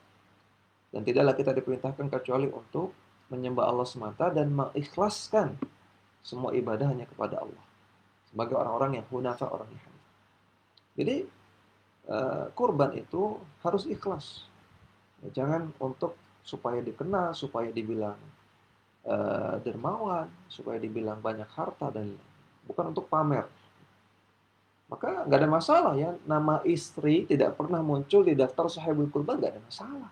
Dan tidaklah kita diperintahkan kecuali untuk menyembah Allah semata dan mengikhlaskan semua ibadah hanya kepada Allah. Sebagai orang-orang yang hunafa, orang yang hanif. Jadi, kurban itu harus ikhlas. Ya, jangan untuk supaya dikenal, supaya dibilang dermawan, supaya dibilang banyak harta, dan bukan untuk pamer. Maka nggak ada masalah ya, nama istri tidak pernah muncul di daftar Sohibul Kurban, nggak ada masalah.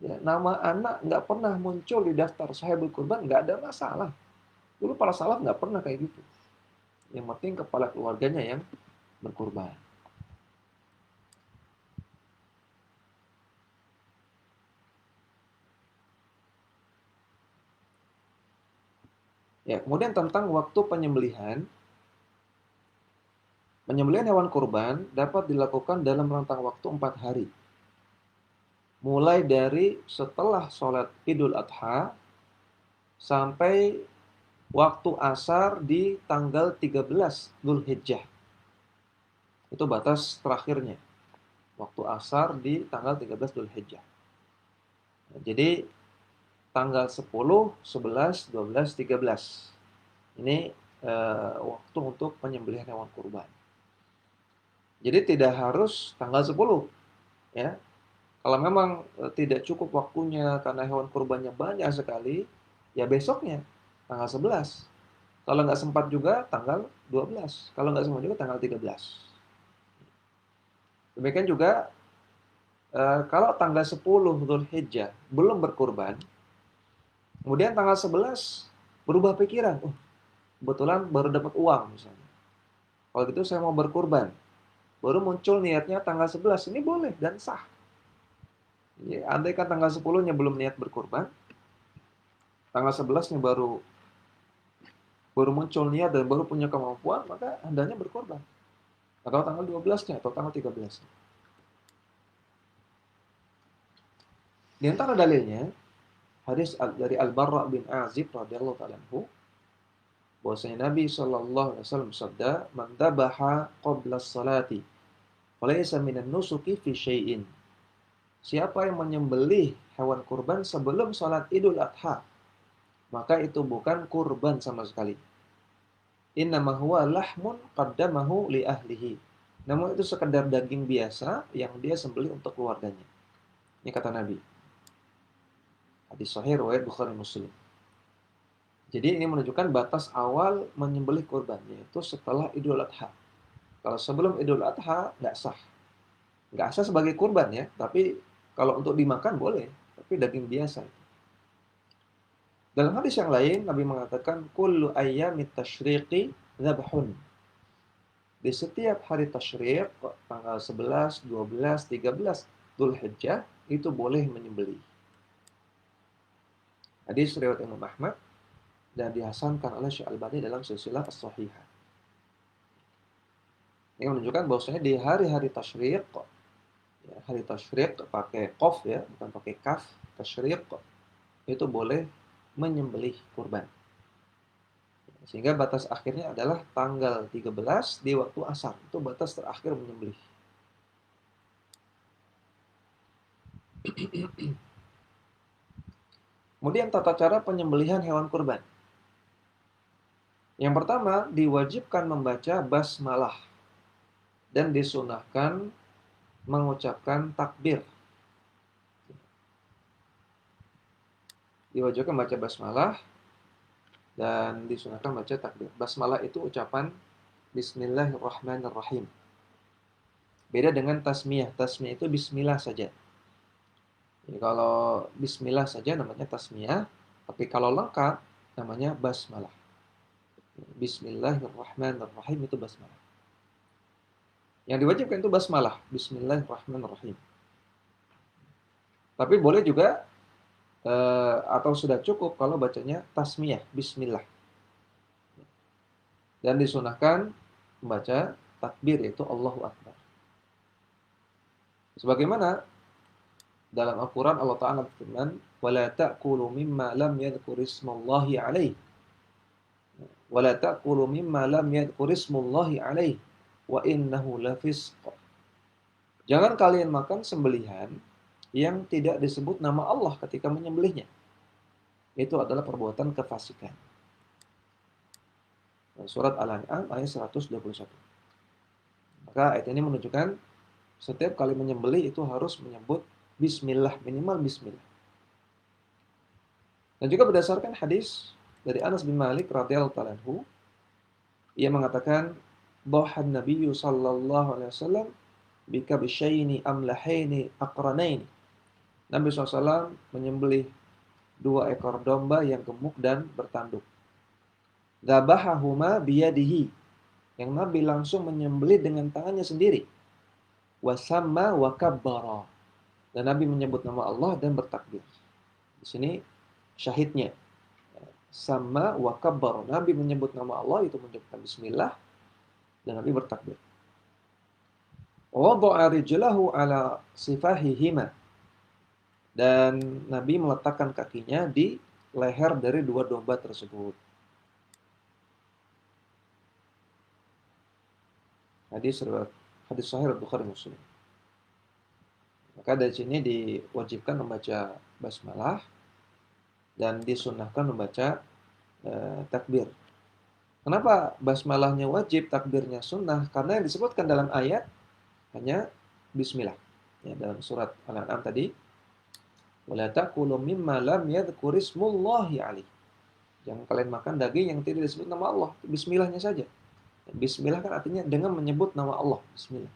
Ya, nama anak nggak pernah muncul di daftar Sohibul Kurban, nggak ada masalah. Dulu para salaf nggak pernah kayak gitu. Yang penting kepala keluarganya yang berkurban. Ya, kemudian tentang waktu penyembelihan. Penyembelihan hewan kurban dapat dilakukan dalam rentang waktu 4 hari. Mulai dari setelah sholat Idul Adha sampai waktu asar di tanggal 13 Dzulhijjah. Itu batas terakhirnya. Waktu asar di tanggal 13 Dzulhijjah. Nah, jadi tanggal 10, 11, 12, 13. Ini waktu untuk penyembelihan hewan kurban. Jadi tidak harus tanggal 10, ya. Kalau memang tidak cukup waktunya karena hewan kurbannya banyak sekali, ya besoknya tanggal 11. Kalau nggak sempat juga tanggal 12. Kalau nggak sempat juga tanggal 13. Demikian juga kalau tanggal 10 Dzulhijjah belum berkurban, kemudian tanggal 11 berubah pikiran. Oh, kebetulan baru dapat uang misalnya. Kalau gitu saya mau berkurban. Baru muncul niatnya tanggal 11, ini boleh dan sah. Ya, andai kan tanggal 10-nya belum niat berkurban, tanggal 11-nya baru muncul niat dan baru punya kemampuan, maka hendaknya berkorban. Atau tanggal 12-nya atau tanggal 13-nya. Di antara dalilnya, hadis dari Al-Barra bin Azib radhiyallahu ta'ala anhu, bahwasanya Nabi sallallahu alaihi wasallam bersabda, "Man dabaha qabla salati, falaysa minan nusuki fi syai'in." Siapa yang menyembelih hewan kurban sebelum salat Idul Adha, maka itu bukan kurban sama sekali. Innama huwa lahmun qaddamahu li ahlihi. Namun itu sekedar daging biasa yang dia sembelih untuk keluarganya. Ini kata Nabi. Hadis sahih riwayat Bukhari Muslim. Jadi ini menunjukkan batas awal menyembelih kurban, yaitu setelah Idul Adha. Kalau sebelum Idul Adha nggak sah. Nggak sah sebagai kurban ya, tapi kalau untuk dimakan boleh, tapi daging biasa. Dalam hadis yang lain Nabi mengatakan kullu ayyamit tasyriqi dzabhun. Di setiap hari tasyriq, tanggal 11, 12, 13 Dzulhijjah itu boleh menyembelih. Hadis riwayat Imam Ahmad dan dihasankan oleh Syekh Albani dalam silsilah as-sahihah. Ini menunjukkan bahwasanya di hari-hari tasyriq, ya, hari tasyriq pakai qaf ya, bukan pakai kaf, tasyriq itu boleh menyembelih kurban. Sehingga batas akhirnya adalah tanggal 13 di waktu asar. Itu batas terakhir menyembelih. Kemudian tata cara penyembelihan hewan kurban. Yang pertama, diwajibkan membaca basmalah dan disunahkan mengucapkan takbir. Diwajibkan membaca basmalah dan disunahkan baca takbir. Basmalah itu ucapan Bismillahirrahmanirrahim. Beda dengan tasmiyah. Tasmiyah itu bismillah saja. Jadi kalau bismillah saja namanya tasmiyah, tapi kalau lengkap namanya basmalah. Bismillahirrahmanirrahim itu basmalah. Yang diwajibkan itu basmalah, Bismillahirrahmanirrahim. Tapi boleh juga atau sudah cukup kalau bacanya tasmiyah, bismillah. Dan disunahkan membaca takbir yaitu Allahu Akbar. Sebagaimana dalam Al-Quran Allah Ta'ala berfirman, وَلَا تَأْكُلُوا مِمَّا لَمْ يَذْكُرِ اسْمَ اللَّهِ عَلَيْهِ وَلَا تَأْكُلُوا مِمَّا لَمْ يَذْكُرِ اسْمُ اللَّهِ عَلَيْهِ وَإِنَّهُ لَفِسْقٌ. Jangan kalian makan sembelihan yang tidak disebut nama Allah ketika menyembelihnya. Itu adalah perbuatan kefasikan. Surat Al-An'am ayat 121. Maka ayat ini menunjukkan setiap kali menyembelih itu harus menyebut bismillah, minimal bismillah. Dan juga berdasarkan hadis dari Anas bin Malik radhiyallahu ta'ala anhu, ia mengatakan, "Dhahan Nabiyyu sallallahu alaihi wasallam bikabshaini amlahaini aqranaini." Nabi SAW menyembelih 2 ekor domba yang gemuk dan bertanduk. Dzabahahuma biyadihi. Yang Nabi langsung menyembelih dengan tangannya sendiri. Wasamma wa kabbara. Dan Nabi menyebut nama Allah dan bertakbir. Di sini syahidnya. Sama wa kabbara. Nabi menyebut nama Allah, itu menyebutkan bismillah, dan Nabi bertakbir. Wada'a rijlahu ala sifahihima. Dan Nabi meletakkan kakinya di leher dari 2 domba tersebut. Hadis sahih Bukhari Muslim. Maka dari sini diwajibkan membaca basmalah dan disunnahkan membaca takbir. Kenapa basmalahnya wajib, takbirnya sunnah? Karena yang disebutkan dalam ayat hanya bismillah. Ya, dalam surat Al-An'am tadi, "Wala ta'kulu mimma lam yadhkur ismullahi alaihi." Jangan kalian makan daging yang tidak disebut nama Allah, bismillahnya saja. Bismillah kan artinya dengan menyebut nama Allah, bismillah.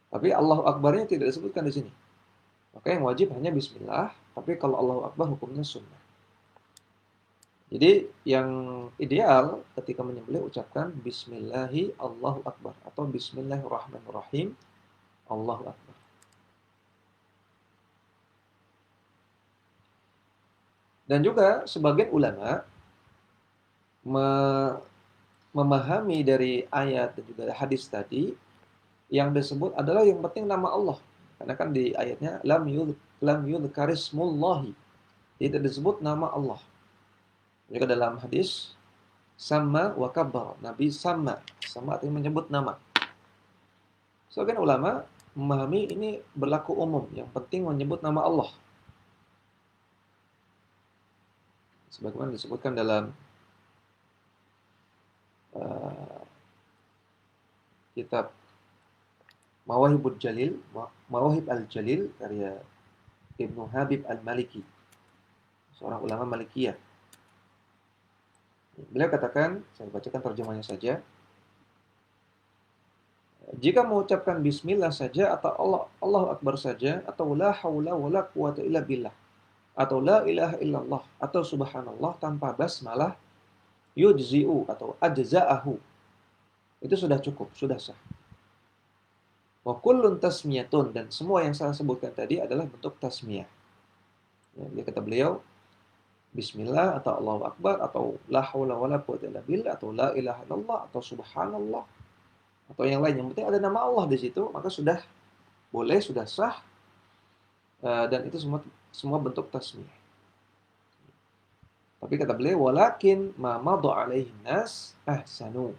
Tapi Allahu Akbarnya tidak disebutkan di sini. Maka yang wajib hanya bismillah, tapi kalau Allahu Akbar hukumnya sunnah. Jadi yang ideal ketika menyembelih ucapkan bismillahi Allahu Akbar atau bismillahirrahmanirrahim Allahu Akbar. Dan juga sebagian ulama memahami dari ayat dan juga hadis tadi, yang disebut adalah yang penting nama Allah. Karena kan di ayatnya lam yudhkarismullahi, tidak disebut nama Allah. Juga dalam hadis sama wa kabbar, Nabi sama artinya menyebut nama. Sebagian ulama memahami ini berlaku umum, yang penting menyebut nama Allah. Sebagaimana disebutkan dalam kitab Mawahib al-Jalil karya Ibnu Habib al-Maliki, seorang ulama Malikiyah. Beliau katakan, saya bacakan terjemahnya saja. Jika mengucapkan bismillah saja atau Allahu Akbar saja atau la haula wala quwata illa billah atau la ilaha illallah atau subhanallah tanpa basmalah yujzi'u atau ajza'ahu, itu sudah cukup, sudah sah. Wa kullun tasmiyatun, dan semua yang saya sebutkan tadi adalah bentuk tasmiyah. Ya, dia kata beliau, bismillah atau Allahu Akbar atau la haula wala quwwata illa billah atau la ilaha illallah atau subhanallah atau yang lain, yang penting ada nama Allah di situ, maka sudah boleh, sudah sah, dan itu semua bentuk tasmiyah. Tapi kata beliau, walakin ma madha alaihi nas ahsanu.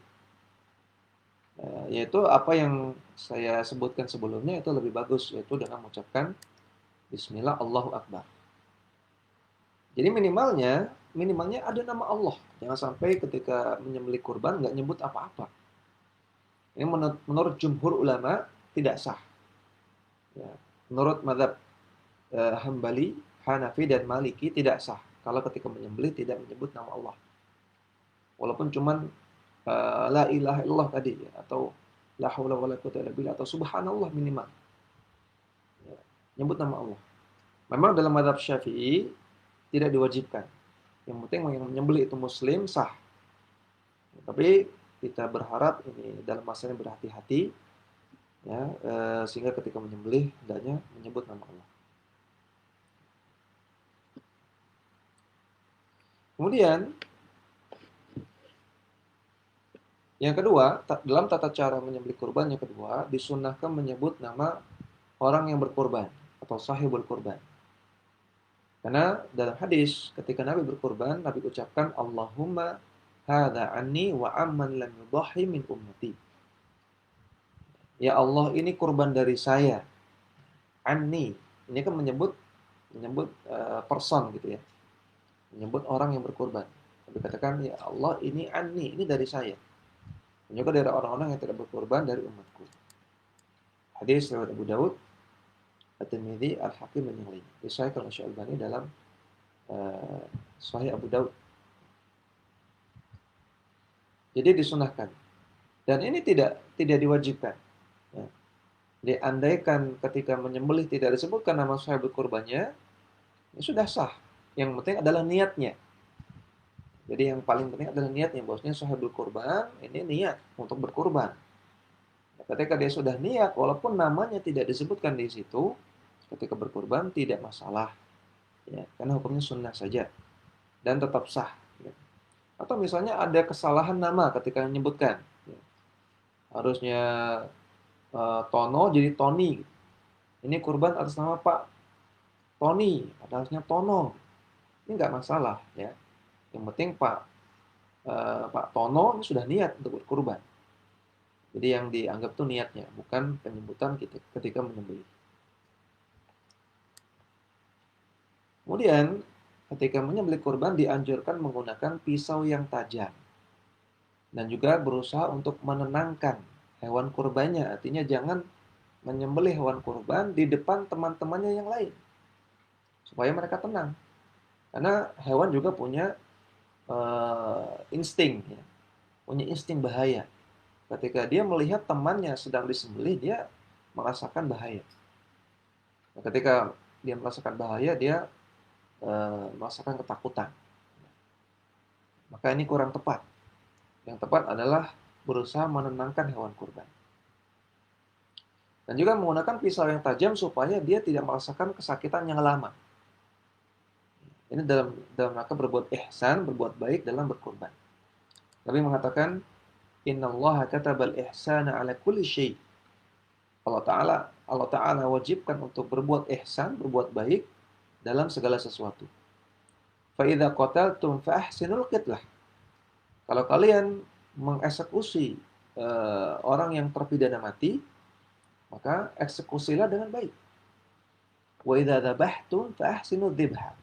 Yaitu apa yang saya sebutkan sebelumnya itu lebih bagus, yaitu dengan mengucapkan bismillah Allahu Akbar. Jadi minimalnya ada nama Allah. Jangan sampai ketika menyembelih kurban nggak nyebut apa-apa. Ini menurut jumhur ulama tidak sah. Ya, menurut mazhab Hambali, Hanafi dan Maliki tidak sah kalau ketika menyembelih tidak menyebut nama Allah. Walaupun cuman la ilaha illallah tadi ya, atau la haula wala quwwata illa billah atau subhanallah minimal. Ya, nyebut nama Allah. Memang dalam mazhab Syafi'i tidak diwajibkan. Yang penting yang menyembelih itu muslim sah. Tapi kita berharap ini dalam masalah berhati-hati ya, sehingga ketika menyembelih hendaknya menyebut nama Allah. Kemudian yang kedua, dalam tata cara menyembelih kurban yang kedua, disunahkan menyebut nama orang yang berkurban atau sahibul kurban. Karena dalam hadis ketika Nabi berkurban, Nabi ucapkan Allahumma hadza anni wa amman lam yudhi min ummati. Ya Allah, ini kurban dari saya. Anni. Ini kan menyebut person gitu ya. Menyebut orang yang berkurban. Nabi katakan, ya Allah, ini anni, ini dari saya. Dan juga dari orang-orang yang tidak berkurban dari umatku. Hadis riwayat Abu Daud, At-Tirmidzi, Al-Hakim dan yang lain. Disahihkan oleh Syalbani dalam Sahih Abu Daud. Jadi disunahkan. Dan ini tidak diwajibkan. Ya. Diandaikan ketika menyembelih tidak disebutkan nama sahibul kurbannya, ya sudah sah. Yang penting adalah niatnya. Jadi yang paling penting adalah niatnya. Bahwasanya sahibul kurban ini niat untuk berkurban. Ketika dia sudah niat, walaupun namanya tidak disebutkan di situ, ketika berkurban tidak masalah, ya, karena hukumnya sunnah saja dan tetap sah. Ya. Atau misalnya ada kesalahan nama ketika menyebutkan, ya. Harusnya Tono jadi Tony. Ini kurban atas nama Pak Tony, harusnya Tono. Ini nggak masalah, ya. Yang penting Pak Tono ini sudah niat untuk berkurban. Jadi yang dianggap itu niatnya, bukan penyebutan ketika menyembelih. Kemudian, ketika menyembelih kurban dianjurkan menggunakan pisau yang tajam. Dan juga berusaha untuk menenangkan hewan kurbannya. Artinya jangan menyembelih hewan kurban di depan teman-temannya yang lain. Supaya mereka tenang. Karena hewan juga punya insting. Ya. Punya insting bahaya. Ketika dia melihat temannya sedang disembelih, dia merasakan bahaya. Nah, ketika dia merasakan bahaya, dia merasakan ketakutan. Maka ini kurang tepat. Yang tepat adalah berusaha menenangkan hewan kurban. Dan juga menggunakan pisau yang tajam supaya dia tidak merasakan kesakitan yang lama. Ini dalam rangka berbuat ihsan, berbuat baik dalam berkurban. Nabi mengatakan, Innallaha katabal ihsana ala kulli syai'. Allah Ta'ala wajibkan untuk berbuat ihsan, berbuat baik dalam segala sesuatu. Fa idza qataltum fa ahsinul qitlah. Kalau kalian mengeksekusi orang yang terpidana mati, maka eksekusilah dengan baik. Wa idza dzabhtum fa ahsinudz dzibha.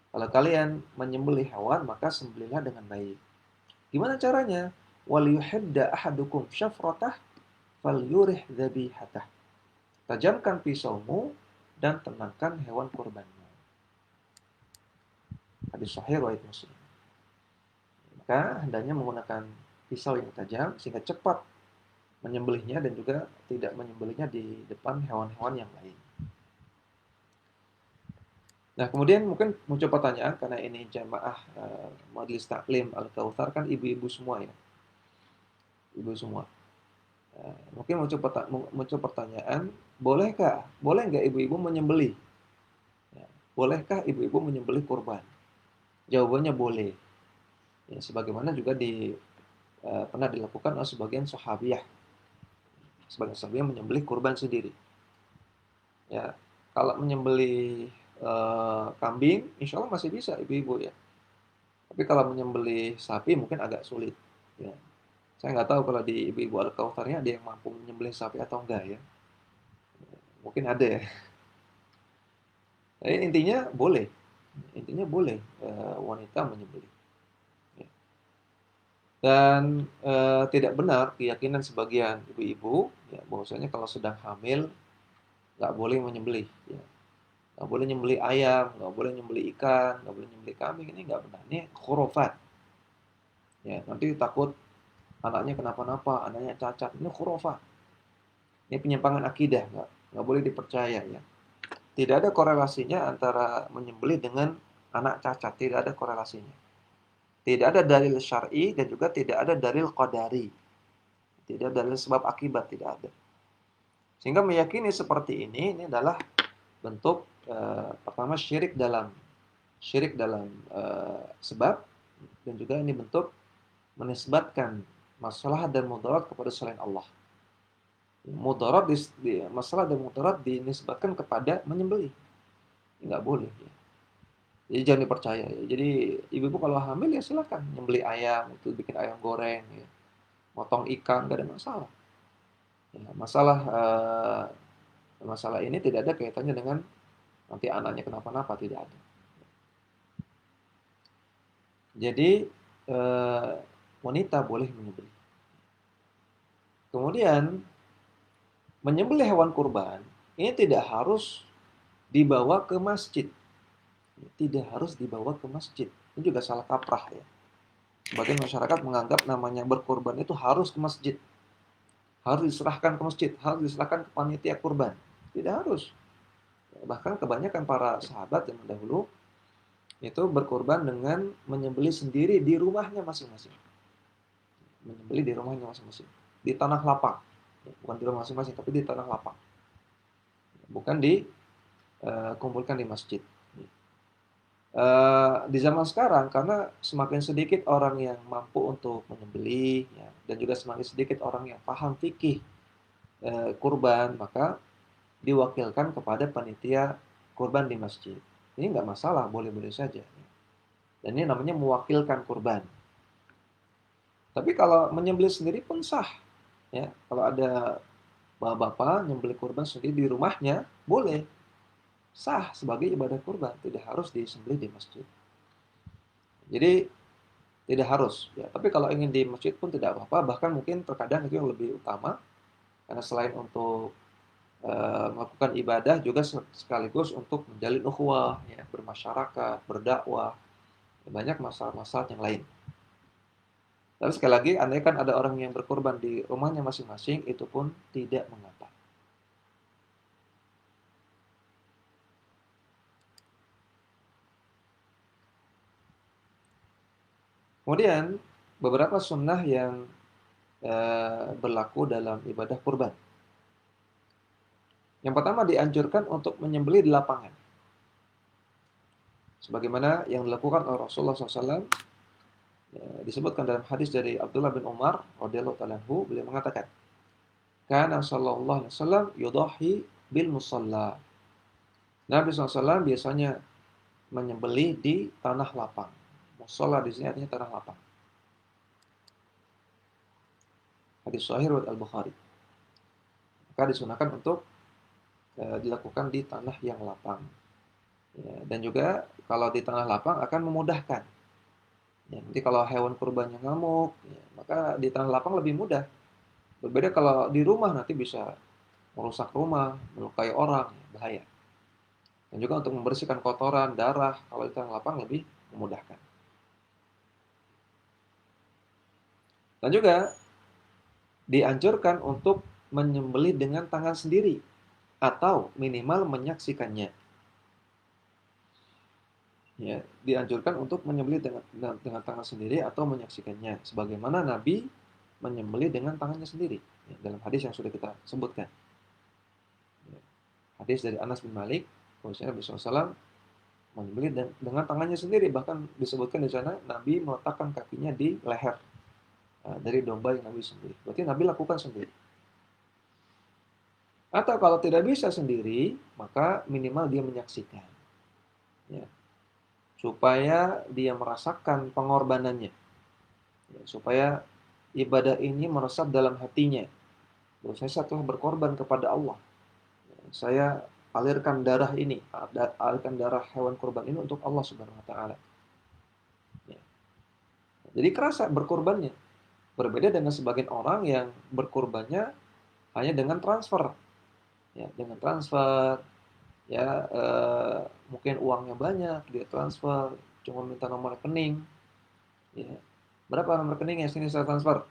Kalau kalian menyembelih hewan, maka sembelihlah dengan baik. Gimana caranya? Wal yuhidda ahadukum syafratah falyurih dzabihatah. Tajamkan pisaumu dan tenangkan hewan kurbanmu. Hadis sahih riwayat Muslim. Maka hendaknya menggunakan pisau yang tajam sehingga cepat menyembelihnya dan juga tidak menyembelihnya di depan hewan-hewan yang lain. Nah, kemudian mungkin muncul pertanyaan karena ini jamaah Majelis Taklim Al-Kautsar kan ibu-ibu semua ya. Ibu semua. Mungkin muncul pertanyaan, boleh nggak ibu-ibu menyembelih? Ya, bolehkah ibu-ibu menyembelih kurban? Jawabannya boleh. Ya, sebagaimana juga pernah dilakukan oleh sebagian sahabiah. Sebagian sahabiah menyembelih kurban sendiri. Ya, kalau menyembelih kambing, insya Allah masih bisa ibu-ibu ya. Tapi kalau menyembelih sapi mungkin agak sulit. Ya. Saya nggak tahu kalau di ibu-ibu Al-Kautsarnya ada yang mampu menyembelih sapi atau enggak ya. Mungkin ada ya. Jadi intinya boleh wanita menyembelih. Ya. Dan tidak benar keyakinan sebagian ibu-ibu ya, bahwasanya kalau sedang hamil nggak boleh menyembelih. Ya. Nggak boleh nyembelih ayam, nggak boleh nyembelih ikan, nggak boleh nyembelih kambing. Ini nggak benar. Ini khurafat. Ya, nanti takut anaknya kenapa-napa, anaknya cacat. Ini khurafat. Ini penyimpangan akidah, nggak boleh dipercaya ya. Tidak ada korelasinya antara menyembelih dengan anak cacat, tidak ada korelasinya. Tidak ada dalil syar'i dan juga tidak ada dalil qadari. Tidak ada dalil sebab akibat, tidak ada. Sehingga meyakini seperti ini adalah bentuk pertama syirik dalam sebab, dan juga ini bentuk menisbatkan masalah dan mudarat kepada selain Allah. Masalah dan mudarat dinisbatkan kepada menyembelih. Nggak boleh ya. Jadi jangan dipercaya ya. Jadi ibu-ibu kalau hamil ya silakan nyembelih ayam, itu bikin ayam goreng ya. Motong ikan nggak ada masalah. Ya, masalah ini tidak ada kaitannya dengan nanti anaknya kenapa-napa, tidak ada. Jadi eh, wanita boleh menyembelih. Kemudian menyembelih hewan kurban ini tidak harus dibawa ke masjid. Tidak harus dibawa ke masjid. Ini juga salah kaprah ya. Sebagian masyarakat menganggap namanya berkurban itu harus ke masjid. Harus diserahkan ke masjid, harus diserahkan ke panitia kurban. Tidak harus. Bahkan kebanyakan para sahabat yang dahulu itu berkurban dengan menyembelih sendiri di rumahnya masing-masing. Menyembelih di rumahnya masing-masing. Di tanah lapang. Bukan di rumah masing-masing, tapi di tanah lapang. Bukan dikumpulkan di masjid. Di zaman sekarang, karena semakin sedikit orang yang mampu untuk menyembelih, ya, dan juga semakin sedikit orang yang paham fikih kurban, maka diwakilkan kepada panitia kurban di masjid. Ini nggak masalah, boleh-boleh saja. Dan ini namanya mewakilkan kurban. Tapi kalau menyembelih sendiri pun sah. Ya, kalau ada bapak-bapak nyembelih kurban sendiri di rumahnya, boleh. Sah sebagai ibadah kurban, tidak harus disembelih di masjid. Jadi tidak harus. Ya. Tapi kalau ingin di masjid pun tidak apa-apa. Bahkan mungkin terkadang itu yang lebih utama. Karena selain untuk melakukan ibadah juga sekaligus untuk menjalin ukhuwah, ya, bermasyarakat, berdakwah, banyak masalah-masalah yang lain. Tapi sekali lagi, andai kan ada orang yang berkorban di rumahnya masing-masing, itu pun tidak mengapa. Kemudian beberapa sunnah yang berlaku dalam ibadah kurban. Yang pertama dianjurkan untuk menyembelih di lapangan. Sebagaimana yang dilakukan oleh Rasulullah SAW, disebutkan dalam hadis dari Abdullah bin Umar radhiyallahu ta'ala anhu, beliau mengatakan, "Kana sallallahu alaihi wasallam yudahi bil musalla." Nabi SAW biasanya menyembelih di tanah lapang. Musalla di sini artinya tanah lapang. Hadis sahih riwayat Al-Bukhari. Maka disunahkan untuk dilakukan di tanah yang lapang. Ya, dan juga kalau di tanah lapang akan memudahkan. Ya, nanti kalau hewan kurbannya ngamuk, ya, maka di tanah lapang lebih mudah. Berbeda kalau di rumah nanti bisa merusak rumah, melukai orang, ya, bahaya. Dan juga untuk membersihkan kotoran, darah, kalau di tanah lapang lebih memudahkan. Dan juga dianjurkan untuk menyembelih dengan tangan sendiri atau minimal menyaksikannya. Ya, dianjurkan untuk menyembelih dengan tangan sendiri atau menyaksikannya, sebagaimana Nabi menyembelih dengan tangannya sendiri, ya, dalam hadis yang sudah kita sebutkan. Ya, hadis dari Anas bin Malik, bahwasanya Nabi SAW menyembelih dengan tangannya sendiri, bahkan disebutkan di sana Nabi meletakkan kakinya di leher dari domba yang Nabi sembelih. Berarti Nabi lakukan sendiri. Atau kalau tidak bisa sendiri, maka minimal dia menyaksikan. Ya, supaya dia merasakan pengorbanannya. Ya, supaya ibadah ini meresap dalam hatinya. Bahwa saya setelah berkorban kepada Allah. Ya, saya alirkan darah ini, alirkan darah hewan korban ini untuk Allah Subhanahu wa taala. Ya. Jadi kerasa berkorbannya. Berbeda dengan sebagian orang yang berkorbannya hanya dengan transfer. Ya, dengan transfer, ya mungkin uangnya banyak dia transfer, cuma minta nomor rekening, ya. Berapa nomor rekeningnya? Sini saya transfer.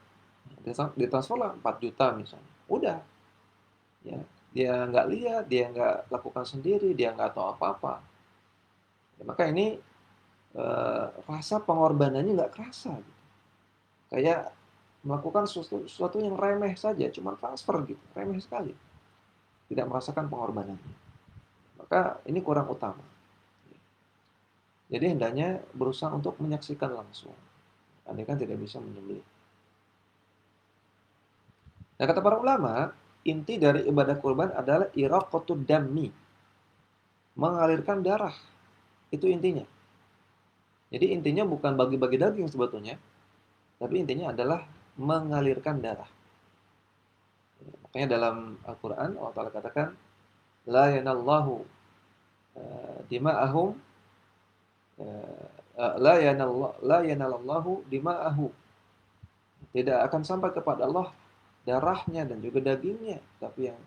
Ditransferlah 4 juta misalnya. Udah, ya. Dia nggak lihat, dia nggak lakukan sendiri, dia nggak tahu apa-apa. Ya, maka ini rasa pengorbanannya nggak kerasa. Gitu. Kayak melakukan sesuatu yang remeh saja, cuma transfer gitu, remeh sekali. Tidak merasakan pengorbanannya. Maka ini kurang utama. Jadi hendaknya berusaha untuk menyaksikan langsung. Andai kan tidak bisa menyembelih. Nah, kata para ulama, inti dari ibadah kurban adalah iraqatud dammi, mengalirkan darah. Itu intinya. Jadi intinya bukan bagi-bagi daging sebetulnya, tapi intinya adalah mengalirkan darah. Makanya dalam Al-Quran Allah Ta'ala katakan, la yanallahu dima'ahum la yanalallahu dima'ahu. Tidak akan sampai kepada Allah darahnya dan juga dagingnya, tapi yang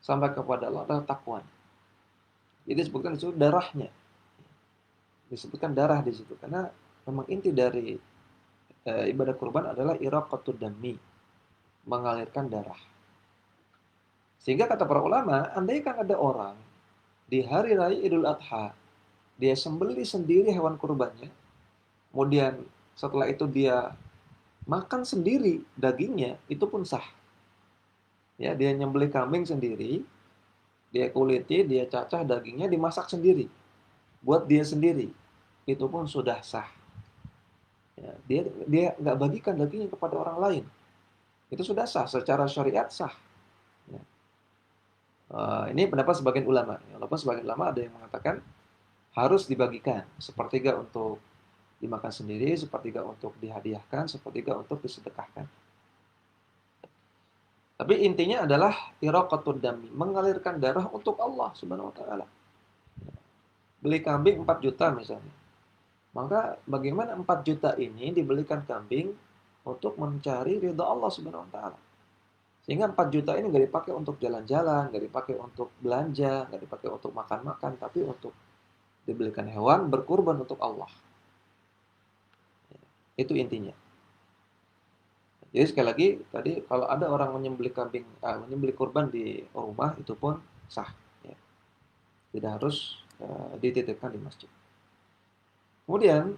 sampai kepada Allah adalah takwa. Jadi disebutkan di situ darahnya. Disebutkan darah di situ karena memang inti dari ibadah kurban adalah iraqatud dammi, mengalirkan darah. Sehingga kata para ulama, andaikan ada orang di hari raya Idul Adha, dia sembelih sendiri hewan kurbannya, kemudian setelah itu dia makan sendiri dagingnya, itu pun sah. Ya, dia nyembelih kambing sendiri, dia kuliti, dia cacah dagingnya, dimasak sendiri, buat dia sendiri, itu pun sudah sah. Ya, dia nggak bagikan dagingnya kepada orang lain, itu sudah sah, secara syariat sah. Ya. Ini pendapat sebagian ulama. Walaupun sebagian ulama ada yang mengatakan harus dibagikan, sepertiga untuk dimakan sendiri, sepertiga untuk dihadiahkan, sepertiga untuk disedekahkan. Tapi intinya adalah iraqatud dami, mengalirkan darah untuk Allah Subhanahu wa taala. Beli kambing 4 juta misalnya. Maka bagaimana 4 juta ini dibelikan kambing untuk mencari ridha Allah Subhanahu wa taala. Sehingga 4 juta ini nggak dipakai untuk jalan-jalan, nggak dipakai untuk belanja, nggak dipakai untuk makan-makan, tapi untuk dibelikan hewan berkurban untuk Allah. Itu intinya. Jadi sekali lagi tadi kalau ada orang menyembelih kurban di rumah itu pun sah. Ya. Tidak harus dititipkan di masjid. Kemudian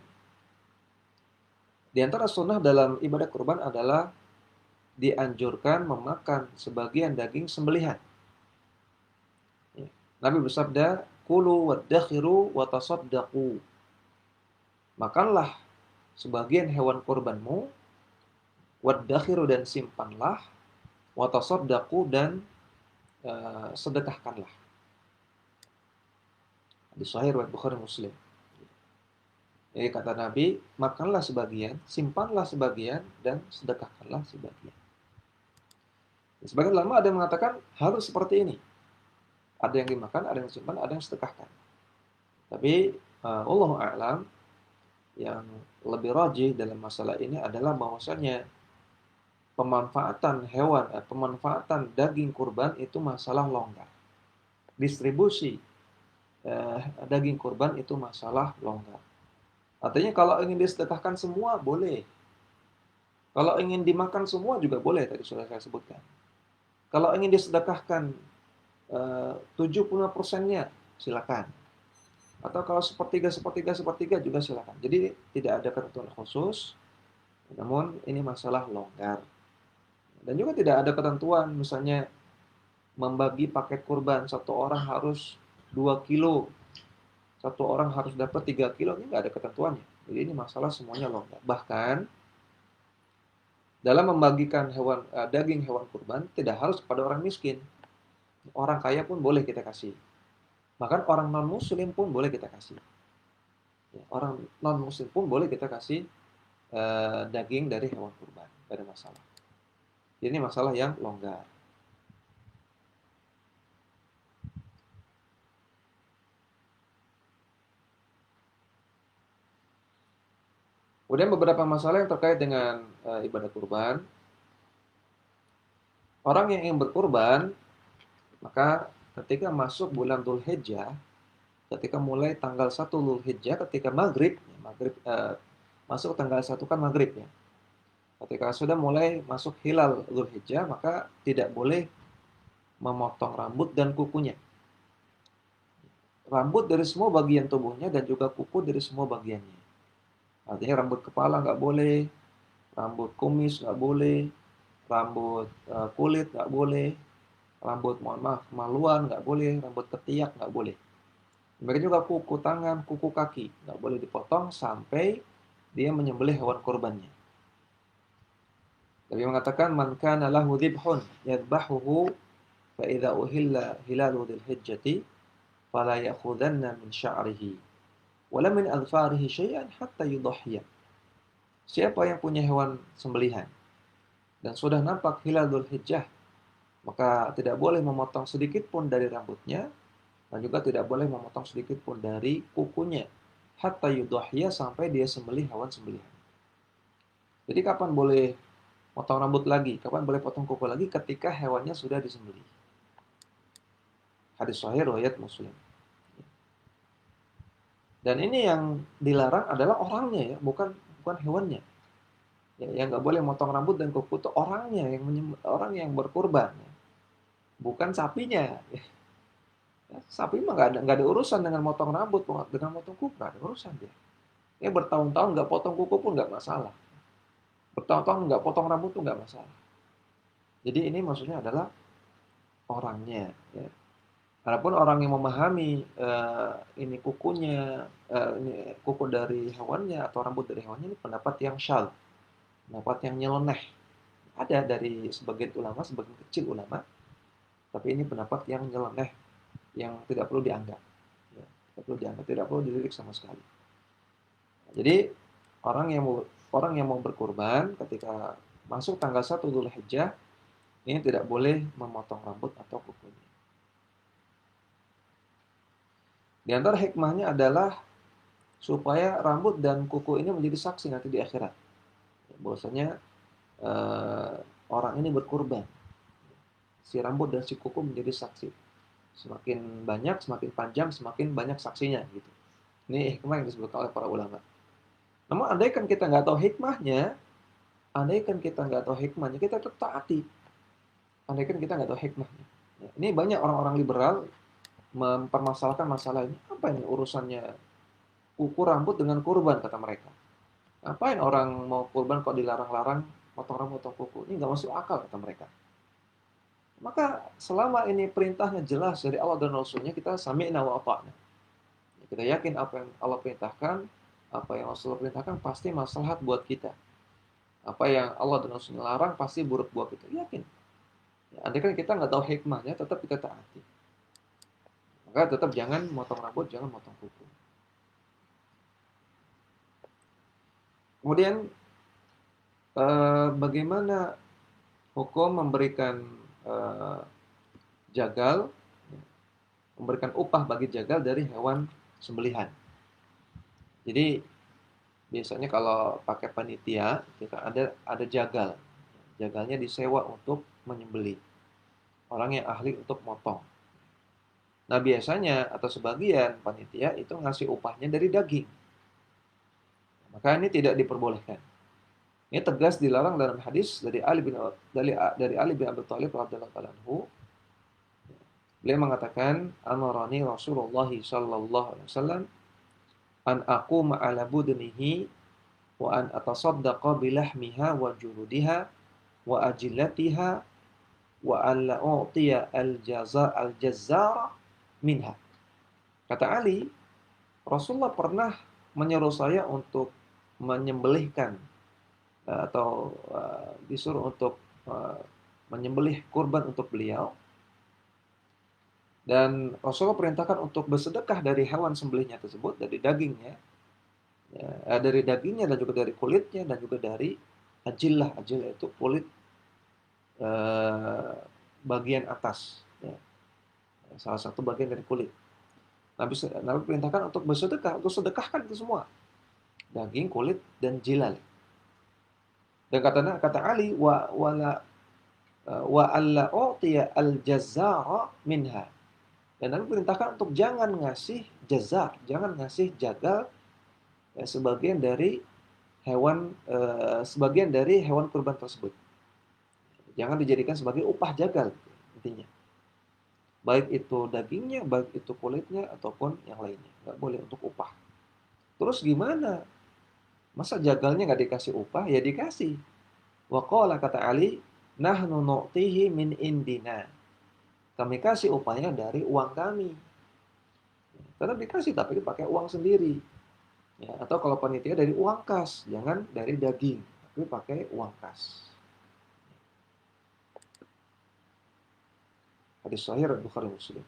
di antara sunnah dalam ibadah kurban adalah dianjurkan memakan sebagian daging sembelihan. Ya. Nabi bersabda, "Kulu waddakhiru watasaddaqu." Makanlah sebagian hewan kurbanmu, waddakhiru dan simpanlah, watasaddaqu dan sedekahkanlah. Di Sahih riwayat Bukhari Muslim. Jadi kata Nabi, makanlah sebagian, simpanlah sebagian, dan sedekahkanlah sebagian. Sebagian ulama ada yang mengatakan harus seperti ini. Ada yang dimakan, ada yang disimpan, ada yang sedekahkan. Tapi Allahu a'lam, yang lebih rajih dalam masalah ini adalah bahwasanya pemanfaatan daging kurban itu masalah longgar. Distribusi daging kurban itu masalah longgar. Artinya kalau ingin disedekahkan semua boleh. Kalau ingin dimakan semua juga boleh, tadi sudah saya sebutkan. Kalau ingin disedekahkan 75%-nya silakan. Atau kalau sepertiga juga silakan. Jadi tidak ada ketentuan khusus. Namun ini masalah longgar. Dan juga tidak ada ketentuan misalnya membagi paket kurban, satu orang harus 2 kilo, satu orang harus dapat 3 kilo, ini nggak ada ketentuannya. Jadi ini masalah semuanya longgar. Bahkan dalam membagikan daging hewan kurban tidak harus kepada orang miskin. Orang kaya pun boleh kita kasih. Bahkan orang non-muslim pun boleh kita kasih. Ya, orang non-muslim pun boleh kita kasih daging dari hewan kurban. Tidak ada masalah. Ini masalah yang longgar. Kemudian beberapa masalah yang terkait dengan ibadah kurban. Orang yang ingin berkurban, maka ketika masuk bulan Dzulhijjah, ketika mulai tanggal 1 Dzulhijjah, ketika maghrib masuk tanggal 1 kan maghrib ya. Ketika sudah mulai masuk hilal Dzulhijjah, maka tidak boleh memotong rambut dan kukunya. Rambut dari semua bagian tubuhnya dan juga kuku dari semua bagiannya. Artinya rambut kepala nggak boleh, rambut kumis nggak boleh, rambut kulit nggak boleh, rambut mohon maaf kemaluan nggak boleh, rambut ketiak nggak boleh. Demikian juga kuku tangan, kuku kaki nggak boleh dipotong sampai dia menyembelih hewan kurbannya. Nabi mengatakan man kana lahu dhibhun yadhbahuhu fa idza uhilla hilalu dzil hijjati fala ya'khudanna min sya'rihi wala min adfarihi syai'an hatta yudhhiya. Siapa yang punya hewan sembelihan dan sudah nampak hilal Dzulhijjah, maka tidak boleh memotong sedikit pun dari rambutnya dan juga tidak boleh memotong sedikit pun dari kukunya hatta yudhhiya sampai dia sembelih hewan sembelihan. Jadi kapan boleh potong rambut lagi, kapan boleh potong kuku lagi? Ketika hewannya sudah disembelih. Hadis sahih riwayat Muslim. Dan ini yang dilarang adalah orangnya ya, bukan bukan hewannya. Ya, yang nggak boleh motong rambut dan kuku itu orangnya orang yang berkurban, ya. Bukan sapinya. Ya, sapi mah nggak ada urusan dengan motong rambut, dengan motong kuku nggak ada urusan dia. Ya bertahun-tahun nggak potong kuku pun nggak masalah. Bertahun-tahun nggak potong rambut pun nggak masalah. Jadi ini maksudnya adalah orangnya. Ya. Adapun orang yang memahami ini kukunya, ini kuku dari hewannya atau rambut dari hewannya ini pendapat yang syadz, pendapat yang nyeleneh. Ada dari sebagian ulama, sebagian kecil ulama, tapi ini pendapat yang nyeleneh, yang tidak perlu dianggap. Ya, tidak perlu dianggap, tidak perlu dilirik sama sekali. Jadi orang yang mau berkurban ketika masuk tanggal 1 Dzulhijjah ini tidak boleh memotong rambut atau kukunya. Di antara hikmahnya adalah supaya rambut dan kuku ini menjadi saksi nanti di akhirat. Bahwasanya orang ini berkurban. Si rambut dan si kuku menjadi saksi. Semakin banyak, semakin panjang, semakin banyak saksinya gitu. Ini hikmah yang disebutkan oleh para ulama. Namun andaikan kita nggak tahu hikmahnya, kita tetap taati. Andaikan kita nggak tahu hikmahnya. Ya, ini banyak orang-orang liberal mempermasalahkan masalah ini. Apa ini urusannya kuku rambut dengan kurban, kata mereka. Ngapain orang mau kurban kok dilarang-larang potong rambut, potong kuku? Ini nggak masuk akal, kata mereka. Maka selama ini perintahnya jelas dari Allah dan Rasulnya, kita sami'na wa ata'na. Kita yakin apa yang Allah perintahkan, apa yang Rasul perintahkan pasti maslahat buat kita. Apa yang Allah dan Rasulnya larang pasti buruk buat kita. Yakin. Ya, andai kan kita nggak tahu hikmahnya, tetap kita taati. Maka tetap jangan motong rambut, jangan motong kuku. Kemudian bagaimana hukum memberikan jagal, memberikan upah bagi jagal dari hewan sembelihan. Jadi biasanya kalau pakai panitia kita ada jagal. Jagalnya disewa untuk menyembelih. Orang yang ahli untuk motong. Nah biasanya atau sebagian panitia itu ngasih upahnya dari daging. Maka ini tidak diperbolehkan. Ini tegas dilarang dalam hadis dari Ali bin Abi Thalib radhiyallahu anhu. Beliau mengatakan, "Amarani Rasulullah sallallahu alaihi wasallam an aquma ala budnihi wa an atasaddaqa bilahmiha wa juludiha wa ajillatiha wa an la u'tiya al-jazzara minha." Kata Ali, Rasulullah pernah menyuruh saya untuk menyembelihkan atau disuruh untuk menyembelih kurban untuk beliau. Dan Rasulullah perintahkan untuk bersedekah dari hewan sembelihnya tersebut, dari dagingnya, ya, dari dagingnya dan juga dari kulitnya dan juga dari ajillah. Ajillah itu kulit bagian atas, ya, salah satu bagian dari kulit. Nabi perintahkan untuk bersedekah, untuk sedekahkan itu semua, daging, kulit, dan jilal. Dan kata Ali, wa alla u'tiya al-jazzara minha. Dan Nabi perintahkan untuk jangan ngasih jazar, jangan ngasih jagal, ya, sebagian dari hewan sebagian dari hewan kurban tersebut. Jangan dijadikan sebagai upah jagal intinya. Baik itu dagingnya, baik itu kulitnya ataupun yang lainnya. Nggak boleh untuk upah. Terus gimana? Masa jagalnya nggak dikasih upah? Ya dikasih. Wa qala, kata Ali, nahnu nu'tihi min indina. Kami kasih upahnya dari uang kami. Karena dikasih tapi dipakai uang sendiri. Ya, atau kalau panitia dari uang kas, jangan dari daging, tapi pakai uang kas. Hadis sahih Bukhari Muslim.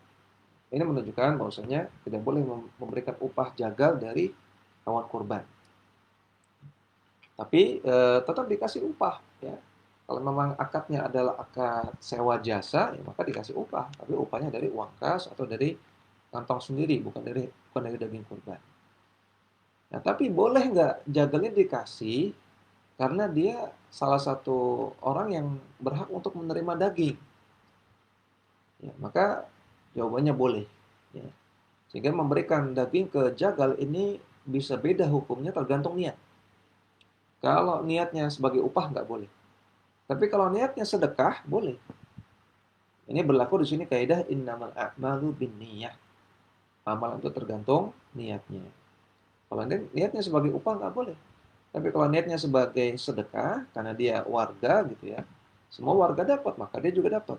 Ini menunjukkan bahwasanya tidak boleh memberikan upah jagal dari hewan kurban. Tapi tetap dikasih upah, ya. Kalau memang akadnya adalah akad sewa jasa, ya maka dikasih upah. Tapi upahnya dari uang kas atau dari kantong sendiri, bukan dari daging kurban. Nah, tapi boleh nggak jagalnya dikasih karena dia salah satu orang yang berhak untuk menerima daging? Ya, maka jawabannya boleh. Ya. Sehingga memberikan daging ke jagal ini bisa beda hukumnya tergantung niat. Kalau niatnya sebagai upah nggak boleh. Tapi kalau niatnya sedekah, boleh. Ini berlaku di sini kaidah innamal a'malu binniyah. Amalan itu tergantung niatnya. Kalau niatnya sebagai upah nggak boleh. Tapi kalau niatnya sebagai sedekah, karena dia warga gitu ya, semua warga dapat, maka dia juga dapat.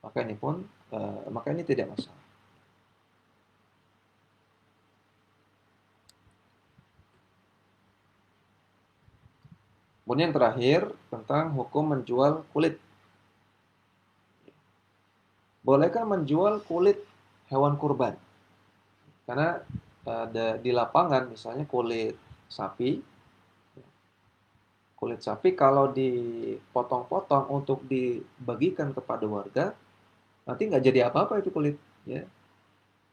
Maka ini tidak masalah. Kemudian yang terakhir tentang hukum menjual kulit. Bolehkah menjual kulit hewan kurban? Karena di lapangan misalnya kulit sapi kalau dipotong-potong untuk dibagikan kepada warga, nanti nggak jadi apa-apa itu kulit, ya.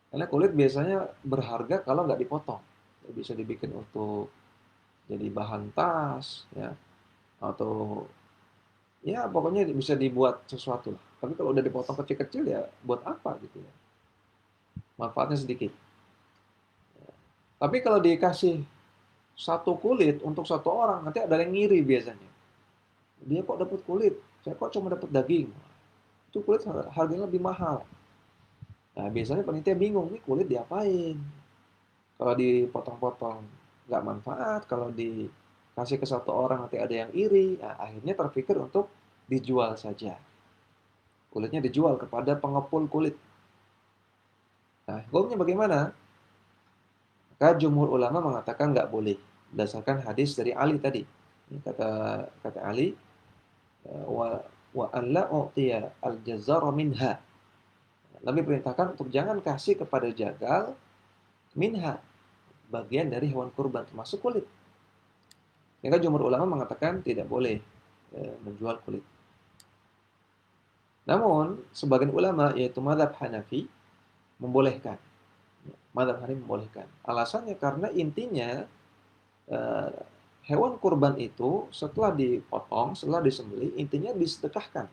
Karena kulit biasanya berharga kalau nggak dipotong. Bisa dibikin untuk jadi bahan tas, ya, atau ya pokoknya bisa dibuat sesuatu lah. Tapi kalau udah dipotong kecil-kecil ya buat apa gitu ya? Manfaatnya sedikit. Tapi kalau dikasih satu kulit untuk satu orang, nanti ada yang ngiri biasanya. Dia kok dapat kulit, saya kok cuma dapat daging. Itu kulit harganya lebih mahal. Nah, biasanya panitia bingung, nih kulit diapain? Kalau dipotong-potong nggak manfaat, kalau dikasih ke satu orang nanti ada yang iri, nah, akhirnya terpikir untuk dijual saja. Kulitnya dijual kepada pengepul kulit. Nah, hukumnya bagaimana? Maka jumhur ulama mengatakan nggak boleh, berdasarkan hadis dari Ali tadi. Kata Ali, wa an la u'tiya al-jazzara minha. Nabi perintahkan untuk jangan kasih kepada jagal minha, bagian dari hewan kurban termasuk kulit. Sehingga jumhur ulama mengatakan tidak boleh menjual kulit. Namun sebagian ulama yaitu mazhab Hanafi membolehkan. Mazhab Hanafi membolehkan. Alasannya karena intinya eh, hewan kurban itu setelah dipotong, setelah disembelih, intinya disedekahkan.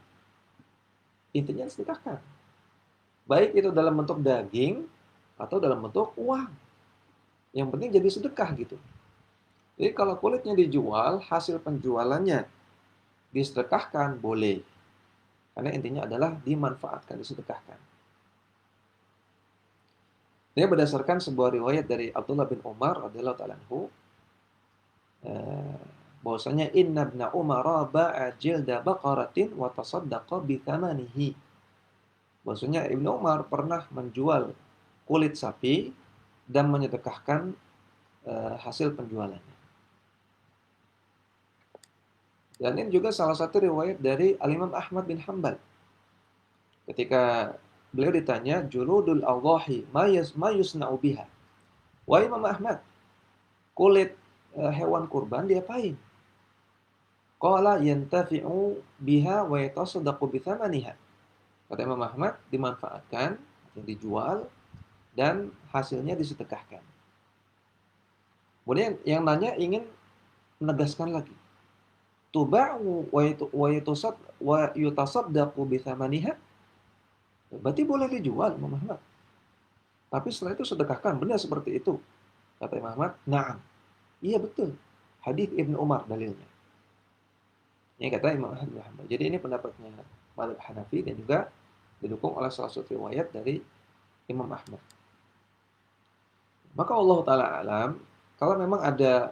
Intinya disedekahkan. Baik itu dalam bentuk daging atau dalam bentuk uang. Yang penting jadi sedekah gitu. Jadi kalau kulitnya dijual, hasil penjualannya disedekahkan, boleh. Karena intinya adalah dimanfaatkan, disedekahkan. Dia berdasarkan sebuah riwayat dari Abdullah bin Umar radhiyallahu ta'ala anhu, bahwasanya inna ibna Umar ba'a jilda baqaratin wa tasaddaqa bi thamanihi. Bahwasanya Ibnu Umar pernah menjual kulit sapi dan menyedekahkan hasil penjualannya. Dan ini juga salah satu riwayat dari Al-Imam Ahmad bin Hanbal. Ketika beliau ditanya, juludul adhahi ma yusna'u biha. Wahai Imam Ahmad, kulit hewan kurban diapain? Qala yantafi'u biha wa yatasaddaqu bi thamaniha. Kata Imam Ahmad, dimanfaatkan, yang dijual, dan hasilnya disedekahkan. Kemudian yang nanya ingin menegaskan lagi. Tuba'u wa yutasaddaqu bi thamaniha. Berarti boleh dijual, Imam Ahmad. Tapi setelah itu sedekahkan, benar seperti itu. Kata Imam Ahmad, na'am. Iya betul. hadis Ibnu Umar dalilnya. Ini kata Imam Ahmad bin Hanbal. Jadi ini pendapatnya mazhab Hanafi dan juga didukung oleh salah satu riwayat dari Imam Ahmad. Maka Allah taala alam, kalau memang ada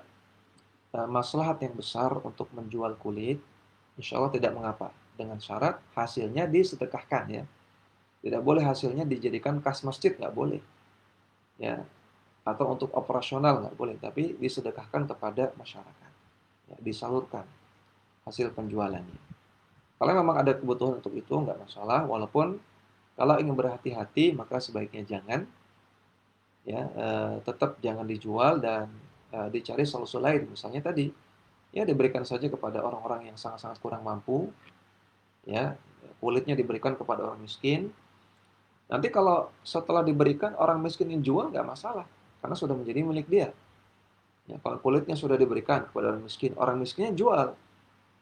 maslahat yang besar untuk menjual kulit, insya Allah tidak mengapa. Dengan syarat hasilnya disedekahkan ya. Tidak boleh hasilnya dijadikan kas masjid, nggak boleh. Ya, atau untuk operasional nggak boleh, tapi disedekahkan kepada masyarakat. Ya, disalurkan hasil penjualannya. Kalau memang ada kebutuhan untuk itu nggak masalah, walaupun kalau ingin berhati-hati maka sebaiknya jangan, ya tetap jangan dijual dan dicari solusi lain. Misalnya tadi, ya diberikan saja kepada orang-orang yang sangat-sangat kurang mampu, ya kulitnya diberikan kepada orang miskin. Nanti kalau setelah diberikan orang miskin yang jual nggak masalah, karena sudah menjadi milik dia. Ya, kalau kulitnya sudah diberikan kepada orang miskinnya jual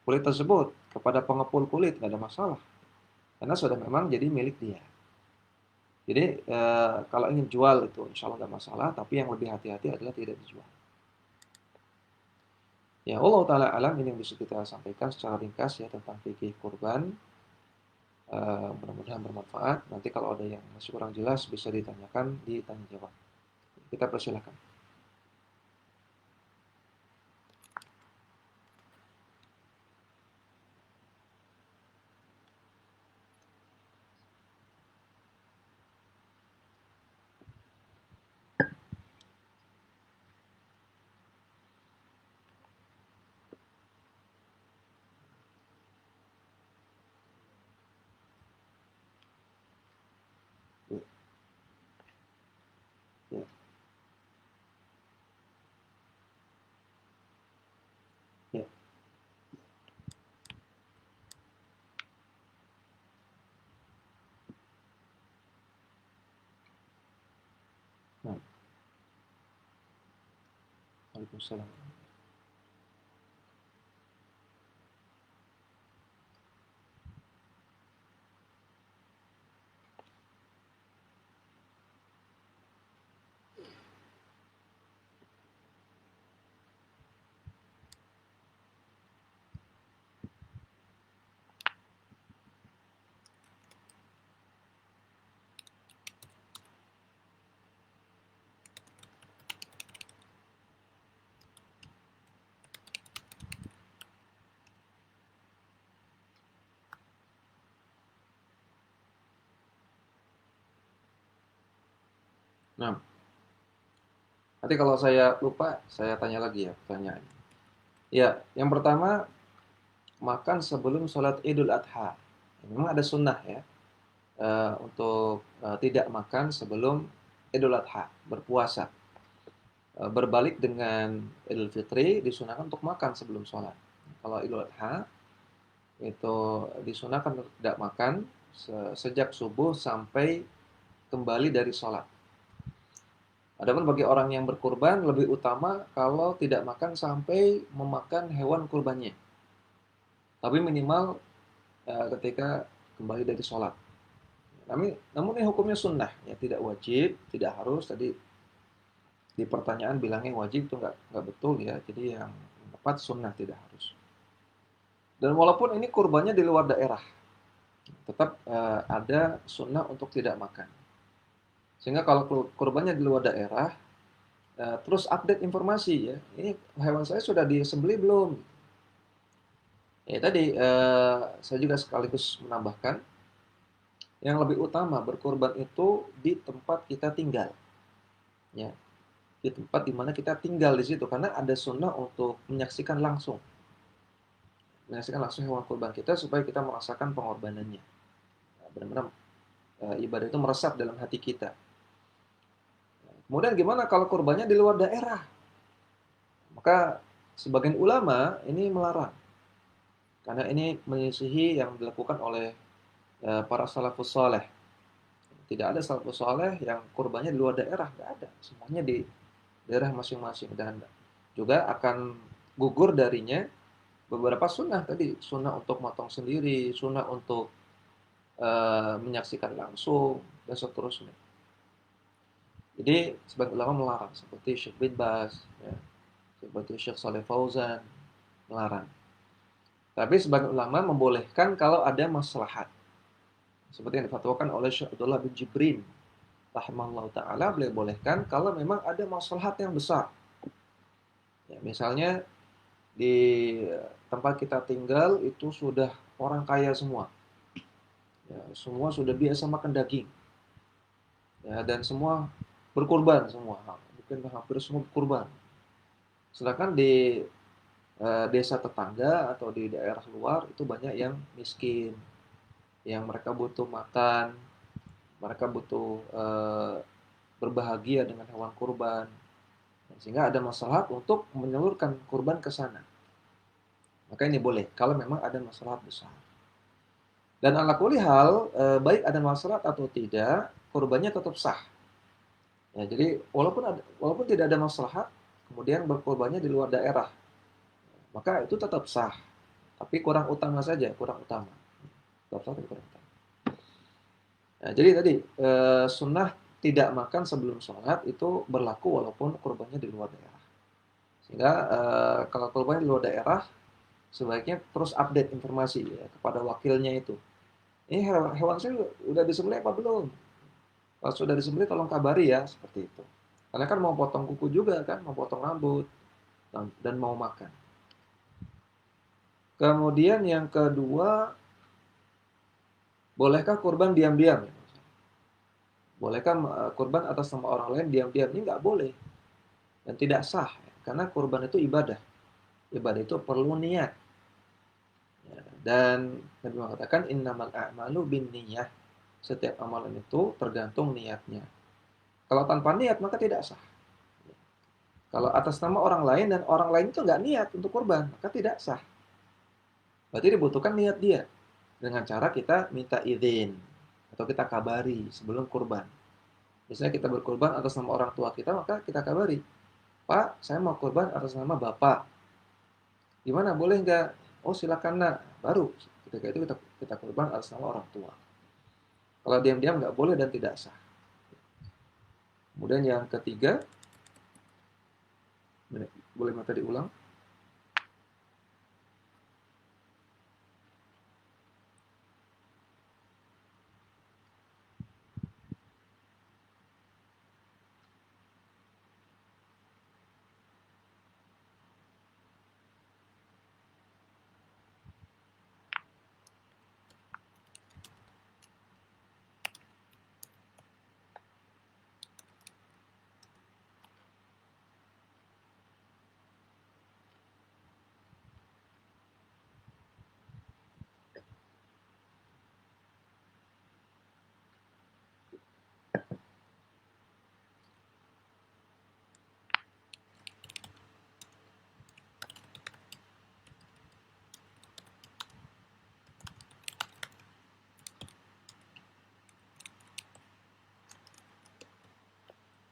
kulit tersebut kepada pengepul kulit nggak ada masalah, karena sudah memang jadi milik dia. Jadi kalau ingin jual itu insya Allah nggak masalah, tapi yang lebih hati-hati adalah tidak dijual. Ya Allah Ta'ala alam, ini yang bisa kita sampaikan secara ringkas ya tentang fikih kurban. Mudah-mudahan bermanfaat. Nanti kalau ada yang masih kurang jelas bisa ditanyakan di tanya jawab. Kita persilakan. Ya, ya, ya. Nah, Waalaikumsalam. Nah, nanti kalau saya lupa, saya tanya lagi ya pertanyaan. Ya, yang pertama, makan sebelum sholat Idul Adha. Memang ada sunnah ya, untuk tidak makan sebelum Idul Adha, berpuasa. Berbalik dengan Idul Fitri, disunahkan untuk makan sebelum sholat. Kalau Idul Adha, itu disunahkan untuk tidak makan sejak subuh sampai kembali dari sholat. Adapun bagi orang yang berkurban, lebih utama kalau tidak makan sampai memakan hewan kurbannya. Tapi minimal ketika kembali dari sholat. Namun ini hukumnya sunnah, ya tidak wajib, tidak harus. Tadi di pertanyaan bilangnya wajib itu nggak betul ya. Jadi yang tepat sunnah, tidak harus. Dan walaupun ini kurbannya di luar daerah, tetap ada sunnah untuk tidak makan. Sehingga kalau kurbannya di luar daerah, terus update informasi ya, ini hewan saya sudah disembelih belum? Ya tadi saya juga sekaligus menambahkan, yang lebih utama berkurban itu di tempat kita tinggal, ya, di tempat di mana kita tinggal di situ, karena ada sunnah untuk menyaksikan langsung hewan kurban kita supaya kita merasakan pengorbanannya. Nah, benar-benar ibadah itu meresap dalam hati kita. Kemudian gimana kalau kurbannya di luar daerah? Maka sebagian ulama ini melarang, karena ini menyisihi yang dilakukan oleh para salafus saleh. Tidak ada salafus saleh yang kurbannya di luar daerah, nggak ada. Semuanya di daerah masing-masing, dan juga akan gugur darinya beberapa sunnah tadi, sunnah untuk motong sendiri, sunnah untuk menyaksikan langsung, dan seterusnya. Jadi sebagian ulama melarang, seperti Syekh bin Baz, ya. seperti Syekh Saleh Fauzan melarang. Tapi sebagian ulama membolehkan kalau ada maslahat. Seperti yang difatwakan oleh Syekh Abdullah bin Jibrin rahimahullah taala, beliau bolehkan kalau memang ada maslahat yang besar. Ya, misalnya di tempat kita tinggal itu sudah orang kaya semua. Ya, semua sudah biasa makan daging. Ya, dan semua berkurban semua. Mungkin hampir semua berkurban. Sedangkan di desa tetangga atau di daerah luar itu banyak yang miskin, yang mereka butuh makan, mereka butuh berbahagia dengan hewan kurban, sehingga ada masalah untuk menyalurkan kurban ke sana. Maka ini boleh kalau memang ada masalah besar. Dan ala kulli hal, baik ada masalah atau tidak, kurbannya tetap sah. Ya, jadi walaupun tidak ada masalah, kemudian berkurbannya di luar daerah, maka itu tetap sah. Tapi kurang utama saja, kurang utama. Tetap sah, tapi kurang utama. Nah, jadi tadi sunnah tidak makan sebelum sholat itu berlaku walaupun kurbannya di luar daerah. Sehingga kalau kurbannya di luar daerah, sebaiknya terus update informasi ya, kepada wakilnya itu. Ini hewan saya udah disembelih apa belum? Kalau sudah disembelih tolong kabari ya, seperti itu. Karena kan mau potong kuku juga kan, mau potong rambut dan mau makan. Kemudian yang kedua, bolehkah kurban diam-diam? Bolehkah kurban atas nama orang lain diam-diam? Ini nggak boleh dan tidak sah, karena kurban itu ibadah. Ibadah itu perlu niat. Ya, dan Nabi mengatakan innamal a'malu binniyah. Setiap amalan itu tergantung niatnya. Kalau tanpa niat maka tidak sah. Kalau atas nama orang lain dan orang lain itu nggak niat untuk kurban, maka tidak sah. Berarti dibutuhkan niat dia. Dengan cara kita minta izin atau kita kabari sebelum kurban. Misalnya kita berkurban atas nama orang tua kita, maka kita kabari, Pak, saya mau kurban atas nama Bapak. Gimana, boleh nggak? Oh silakan nak. Baru ketika itu kita kurban atas nama orang tua. Kalau diam-diam nggak boleh dan tidak sah. Kemudian yang ketiga, boleh minta diulang?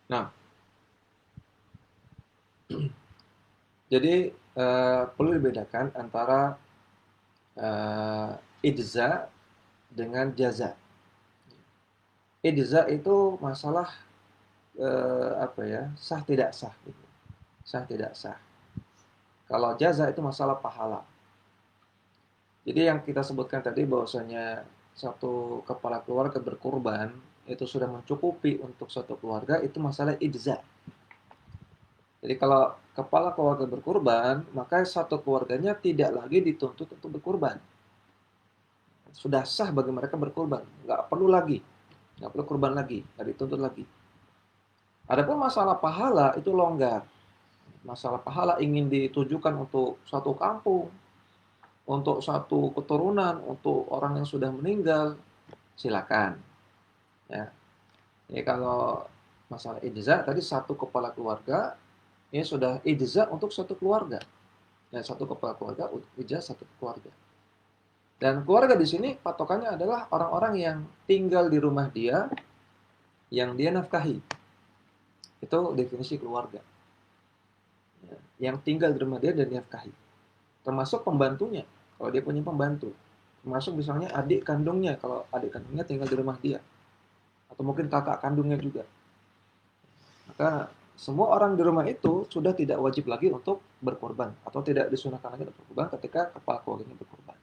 Nah, jadi perlu dibedakan antara ijza dengan jaza. Ijza itu masalah apa ya, sah tidak sah gitu. Sah tidak sah. Kalau jaza itu masalah pahala. Jadi yang kita sebutkan tadi bahwasanya satu kepala keluarga berkurban itu sudah mencukupi untuk satu keluarga, itu masalah ijza. Jadi kalau kepala keluarga berkurban, maka satu keluarganya tidak lagi dituntut untuk berkurban. Sudah sah bagi mereka berkurban, nggak perlu lagi, nggak perlu kurban lagi, nggak dituntut lagi. Adapun masalah pahala itu longgar. Masalah pahala ingin ditujukan untuk satu kampung, untuk satu keturunan, untuk orang yang sudah meninggal, silakan. Ya. Ini kalau masalah ijza tadi satu kepala keluarga, ini sudah ijza untuk satu keluarga. Ya, satu kepala keluarga, ijza satu keluarga. Dan keluarga di sini patokannya adalah orang-orang yang tinggal di rumah dia, yang dia nafkahi. Itu definisi keluarga. Ya, yang tinggal di rumah dia dan dinafkahi. Termasuk pembantunya, kalau dia punya pembantu. Termasuk misalnya adik kandungnya, kalau adik kandungnya tinggal di rumah dia. Atau mungkin kakak kandungnya juga. Maka semua orang di rumah itu sudah tidak wajib lagi untuk berkorban atau tidak disunahkan lagi untuk berkorban ketika kepala keluarganya berkorban.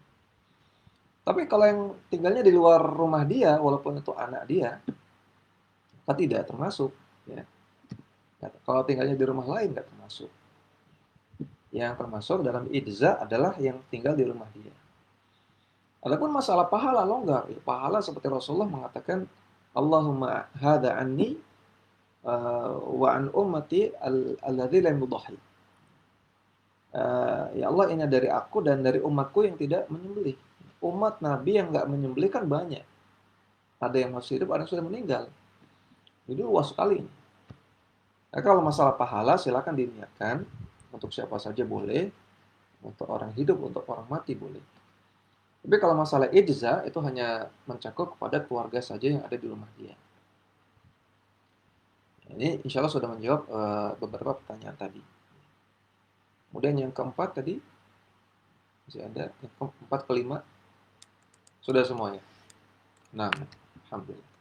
Tapi kalau yang tinggalnya di luar rumah dia, walaupun itu anak dia, maka tidak termasuk. Ya. Kalau tinggalnya di rumah lain nggak termasuk. Yang termasuk dalam ijza adalah yang tinggal di rumah dia. Adapun masalah pahala longgar, ya, pahala seperti Rasulullah mengatakan, Allahumma hadha anni wa an ummati alladzi lam yudhi. Ya Allah, ini dari aku dan dari umatku yang tidak menyembelih. Umat Nabi yang nggak menyembelih kan banyak. Ada yang masih hidup, ada yang sudah meninggal. Jadi luas sekali. Nah, kalau masalah pahala silakan diniatkan untuk siapa saja boleh, untuk orang hidup, untuk orang mati boleh. Tapi kalau masalah ijza itu hanya mencakup kepada keluarga saja yang ada di rumah dia. Ini insya Allah sudah menjawab beberapa pertanyaan tadi. Kemudian yang keempat tadi masih ada, yang keempat kelima sudah semuanya. Nah, alhamdulillah.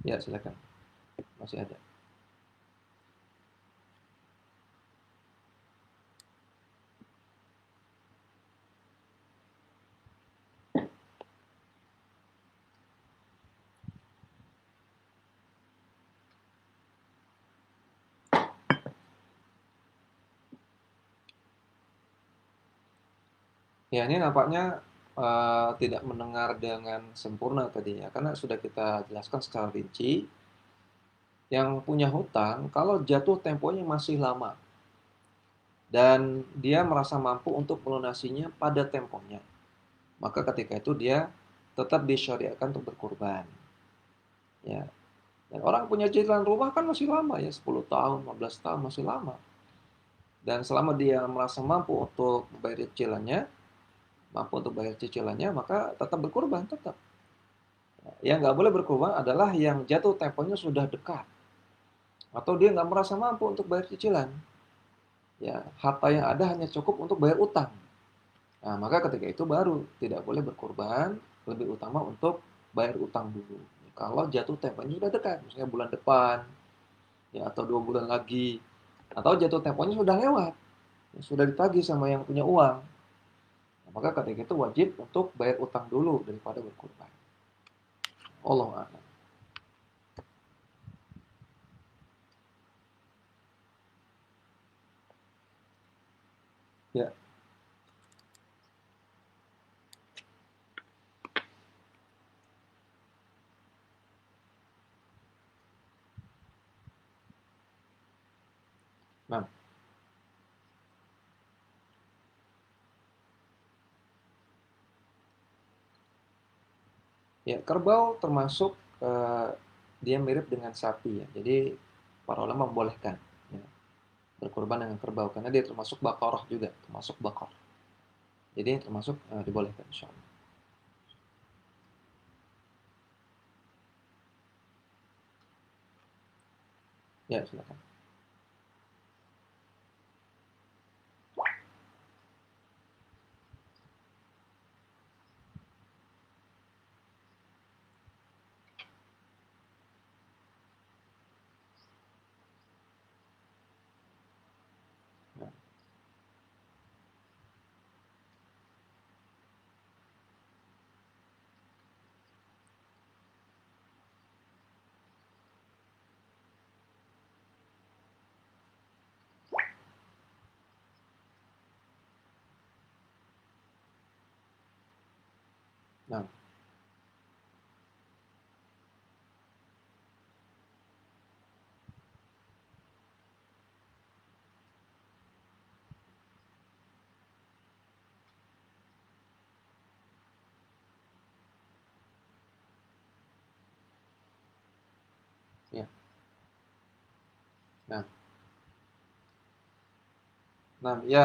Ya silakan, masih ada. Ya, ini nampaknya tidak mendengar dengan sempurna tadi ya, karena sudah kita jelaskan secara rinci. Yang punya hutang, kalau jatuh temponya masih lama dan dia merasa mampu untuk melunasinya pada temponya, maka ketika itu dia tetap disyariatkan untuk berkurban. Ya, dan orang punya cicilan rumah kan masih lama ya, 10 tahun, 15 tahun masih lama. Dan selama dia merasa mampu untuk membayar cicilannya, maka tetap berkurban, tetap. Yang nggak boleh berkurban adalah yang jatuh temponya sudah dekat. Atau dia nggak merasa mampu untuk bayar cicilan. Ya, harta yang ada hanya cukup untuk bayar utang. Nah, maka ketika itu baru tidak boleh berkurban, lebih utama untuk bayar utang dulu. Kalau jatuh temponya sudah dekat, misalnya bulan depan, ya atau 2 bulan lagi, atau jatuh temponya sudah lewat, ya, sudah ditagih sama yang punya uang. Nah, maka ketika itu wajib untuk bayar utang dulu daripada berkurban. Allah a'lam. Ya, nah, ya kerbau termasuk eh, dia mirip dengan sapi ya. Jadi para ulama membolehkan ya, berkurban dengan kerbau karena dia termasuk bakarah juga, termasuk bakar. Jadi termasuk dibolehkan insyaallah. Ya, silakan. Nah, nah, ya. Nah, nah, ya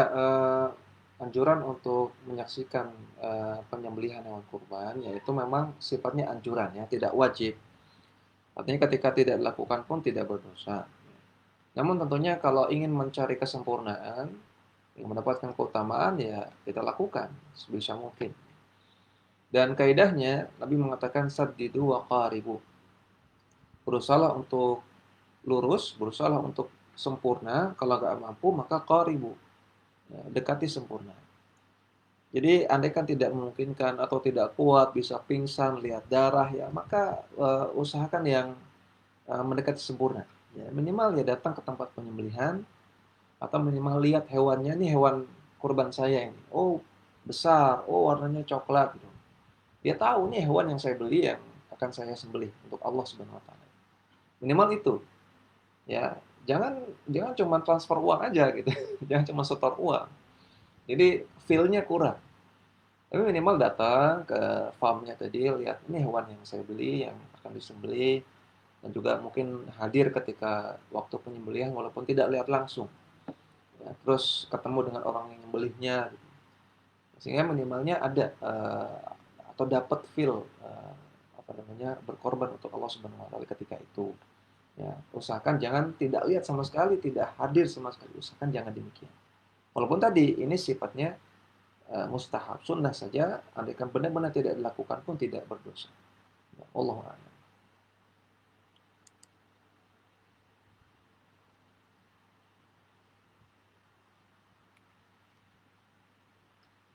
anjuran untuk menyaksikan penyembelihan hewan kurban yaitu memang sifatnya anjuran ya, tidak wajib. Artinya ketika tidak dilakukan pun tidak berdosa. Namun tentunya kalau ingin mencari kesempurnaan, yang mendapatkan keutamaan ya kita lakukan sebisa mungkin. Dan kaidahnya Nabi mengatakan saddidu wa qaribu. Berusahalah untuk lurus, berusaha untuk sempurna. Kalau nggak mampu, maka qaribu, ya, dekati sempurna. Jadi andaikan tidak memungkinkan atau tidak kuat, bisa pingsan, lihat darah, ya maka usahakan yang mendekati sempurna. Ya, minimal ya datang ke tempat penyembelihan atau minimal lihat hewannya, nih hewan kurban saya ini. Oh, besar, oh warnanya coklat gitu. Dia tahu nih hewan yang saya beli yang akan saya sembelih untuk Allah Subhanahu wa taala. Minimal itu, ya. Jangan jangan cuma transfer uang aja gitu. Jangan cuma setor uang. Jadi feel-nya kurang. Tapi minimal datang ke farm-nya tadi, lihat ini hewan yang saya beli yang akan disembelih dan juga mungkin hadir ketika waktu penyembelihan walaupun tidak lihat langsung. Ya, terus ketemu dengan orang yang nyembelihnya gitu. Sehingga minimalnya ada atau dapat feel apa namanya berkorban untuk Allah Subhanahu wa taala ketika itu. Ya, usahakan jangan tidak lihat sama sekali, tidak hadir sama sekali. Usahakan jangan demikian. Walaupun tadi ini sifatnya mustahab, sunnah saja, andaikan benar-benar tidak dilakukan pun tidak berdosa. Ya, Allah a'lam.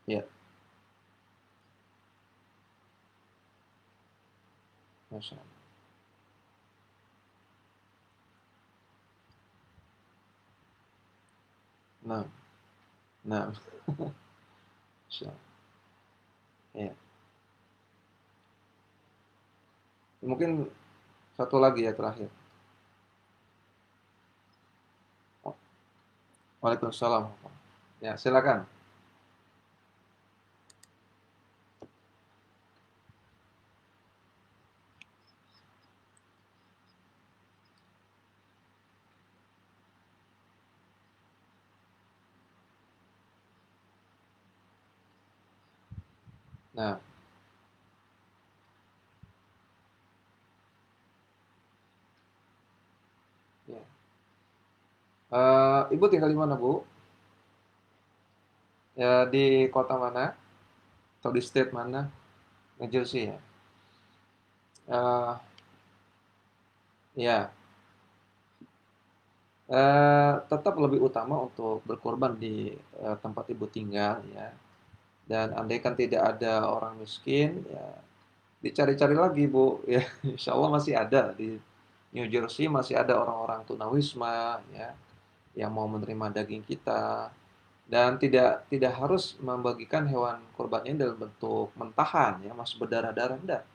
Ya, Masya Allah. Nah, nah, Masya Allah. Ya. Mungkin satu lagi ya terakhir. Oh, Waalaikumsalam. Ya, silakan. Nah, ya. Ibu tinggal di mana, Bu? Ya, di kota mana? Atau di state mana? New Jersey ya. Eh, ya, tetap lebih utama untuk berkorban di tempat ibu tinggal ya. Dan andaikan tidak ada orang miskin, ya dicari-cari lagi Bu. Ya, Insya Allah masih ada di New Jersey masih ada orang-orang tunawisma ya yang mau menerima daging kita dan tidak harus membagikan hewan kurbannya dalam bentuk mentahan ya masih berdarah-darah enggak.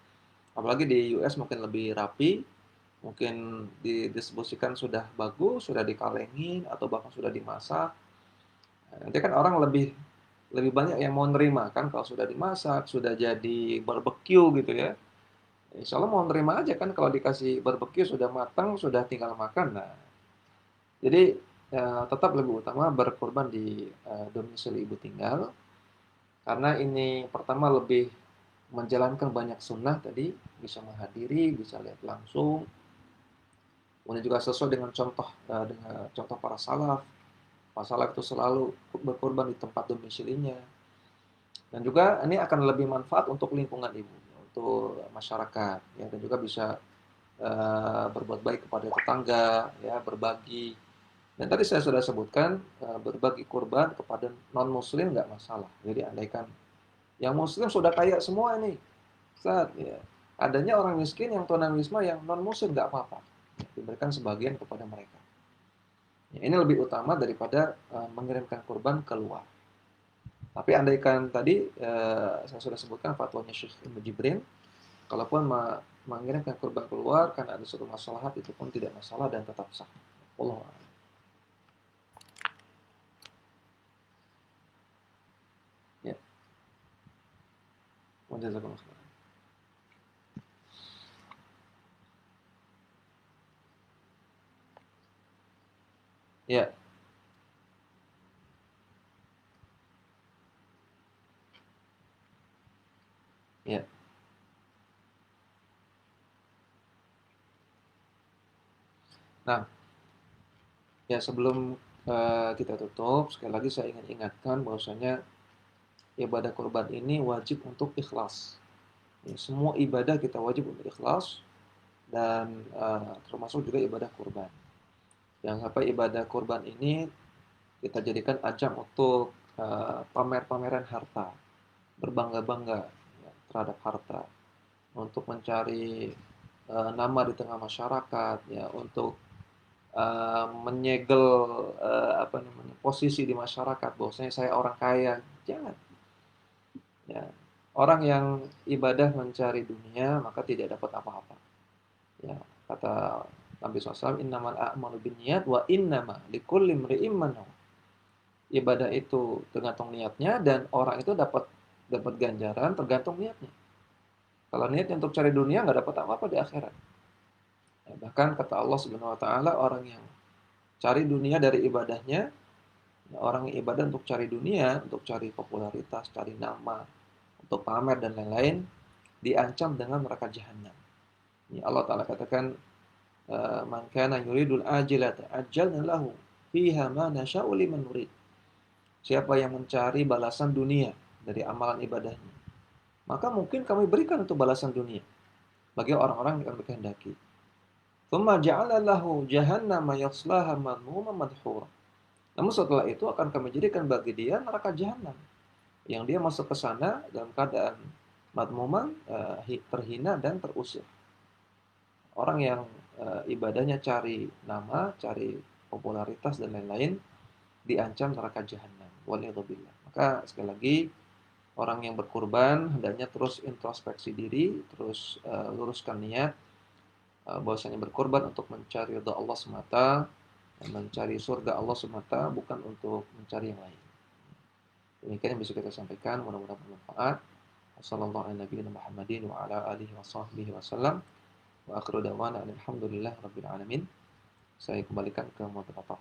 Apalagi di US mungkin lebih rapi, mungkin didistribusikan sudah bagus, sudah dikalengin atau bahkan sudah dimasak. Nah, nanti kan orang lebih lebih banyak yang mau nerima kan kalau sudah dimasak, sudah jadi barbecue gitu ya. Insya Allah mau nerima aja kan kalau dikasih barbecue sudah matang, sudah tinggal makan. Nah, jadi tetap lebih utama berkorban di domisili ibu tinggal karena ini pertama lebih menjalankan banyak sunnah tadi, bisa menghadiri, bisa lihat langsung, kemudian juga sesuai dengan contoh para salaf. Para salaf itu selalu berkorban di tempat domisilinya. Dan juga ini akan lebih manfaat untuk lingkungan ibu, untuk masyarakat, ya, dan juga bisa berbuat baik kepada tetangga, ya, berbagi. Dan tadi saya sudah sebutkan berbagi kurban kepada non Muslim nggak masalah. Jadi andaikan yang Muslim sudah kaya semua ini, saat ya, adanya orang miskin yang tunawisma yang non Muslim nggak apa-apa, ya, diberikan sebagian kepada mereka. Ya, ini lebih utama daripada mengirimkan kurban keluar. Tapi andaikan tadi saya sudah sebutkan fatwanya Syekh Ibnu Jibrin, kalaupun mengirimkan kurban keluar karena ada suatu masalah itu pun tidak masalah dan tetap sah. Allah. Ya, jazakumullah khairan. Ya, ya. Nah, ya sebelum kita tutup, sekali lagi saya ingin ingatkan bahwasanya ibadah kurban ini wajib untuk ikhlas. Ya, semua ibadah kita wajib untuk ikhlas dan termasuk juga ibadah kurban. Yang sampai ibadah kurban ini kita jadikan ajang untuk pamer-pameran harta, berbangga-bangga ya, terhadap harta, untuk mencari nama di tengah masyarakat, ya, untuk menyegel apa namanya posisi di masyarakat, bahwasanya saya orang kaya. Jangan, ya. Orang yang ibadah mencari dunia maka tidak dapat apa-apa. Ya, kata Nabi SAW, innamal a'malu binniyat wa innama likulli imri'in ma nawa. Ibadah itu tergantung niatnya dan orang itu dapat dapat ganjaran tergantung niatnya. Kalau niatnya untuk cari dunia nggak dapat apa-apa di akhirat. Ya, bahkan kata Allah Subhanahu wa taala, orang yang cari dunia dari ibadahnya, ya, orang yang ibadah untuk cari dunia, untuk cari popularitas, cari nama, untuk pamer dan lain-lain, diancam dengan neraka jahanam. Ya, Allah taala katakan, man kana yuridul ajilata ajjalna lahu fiha ma nasya'u liman nurid. Siapa yang mencari balasan dunia dari amalan ibadahnya, maka mungkin kami berikan untuk balasan dunia bagi orang-orang yang kami kehendaki. Tsumma ja'ala lahu jahannama yaslaha madhmuman madhura. Namun setelah itu akan kami jadikan bagi dia neraka jahanam yang dia masuk ke sana dalam keadaan madhmuman, terhina dan terusir. Orang yang ibadahnya cari nama, cari popularitas dan lain-lain, diancam neraka jahanam. Waliyadzubillah. Maka sekali lagi, orang yang berkurban hendaknya terus introspeksi diri, terus luruskan niat, bahwasanya berkorban untuk mencari ridha Allah semata, dan mencari surga Allah semata, bukan untuk mencari yang lain. Demikian yang bisa kita sampaikan, mudah-mudahan bermanfaat. Wassalamualaikum warahmatullahi wabarakatuh wa ala alihi wa sahbihi wasallam. Wa akhiru da'wana alhamdulillah rabbil alamin. Saya kembalikan ke moderator.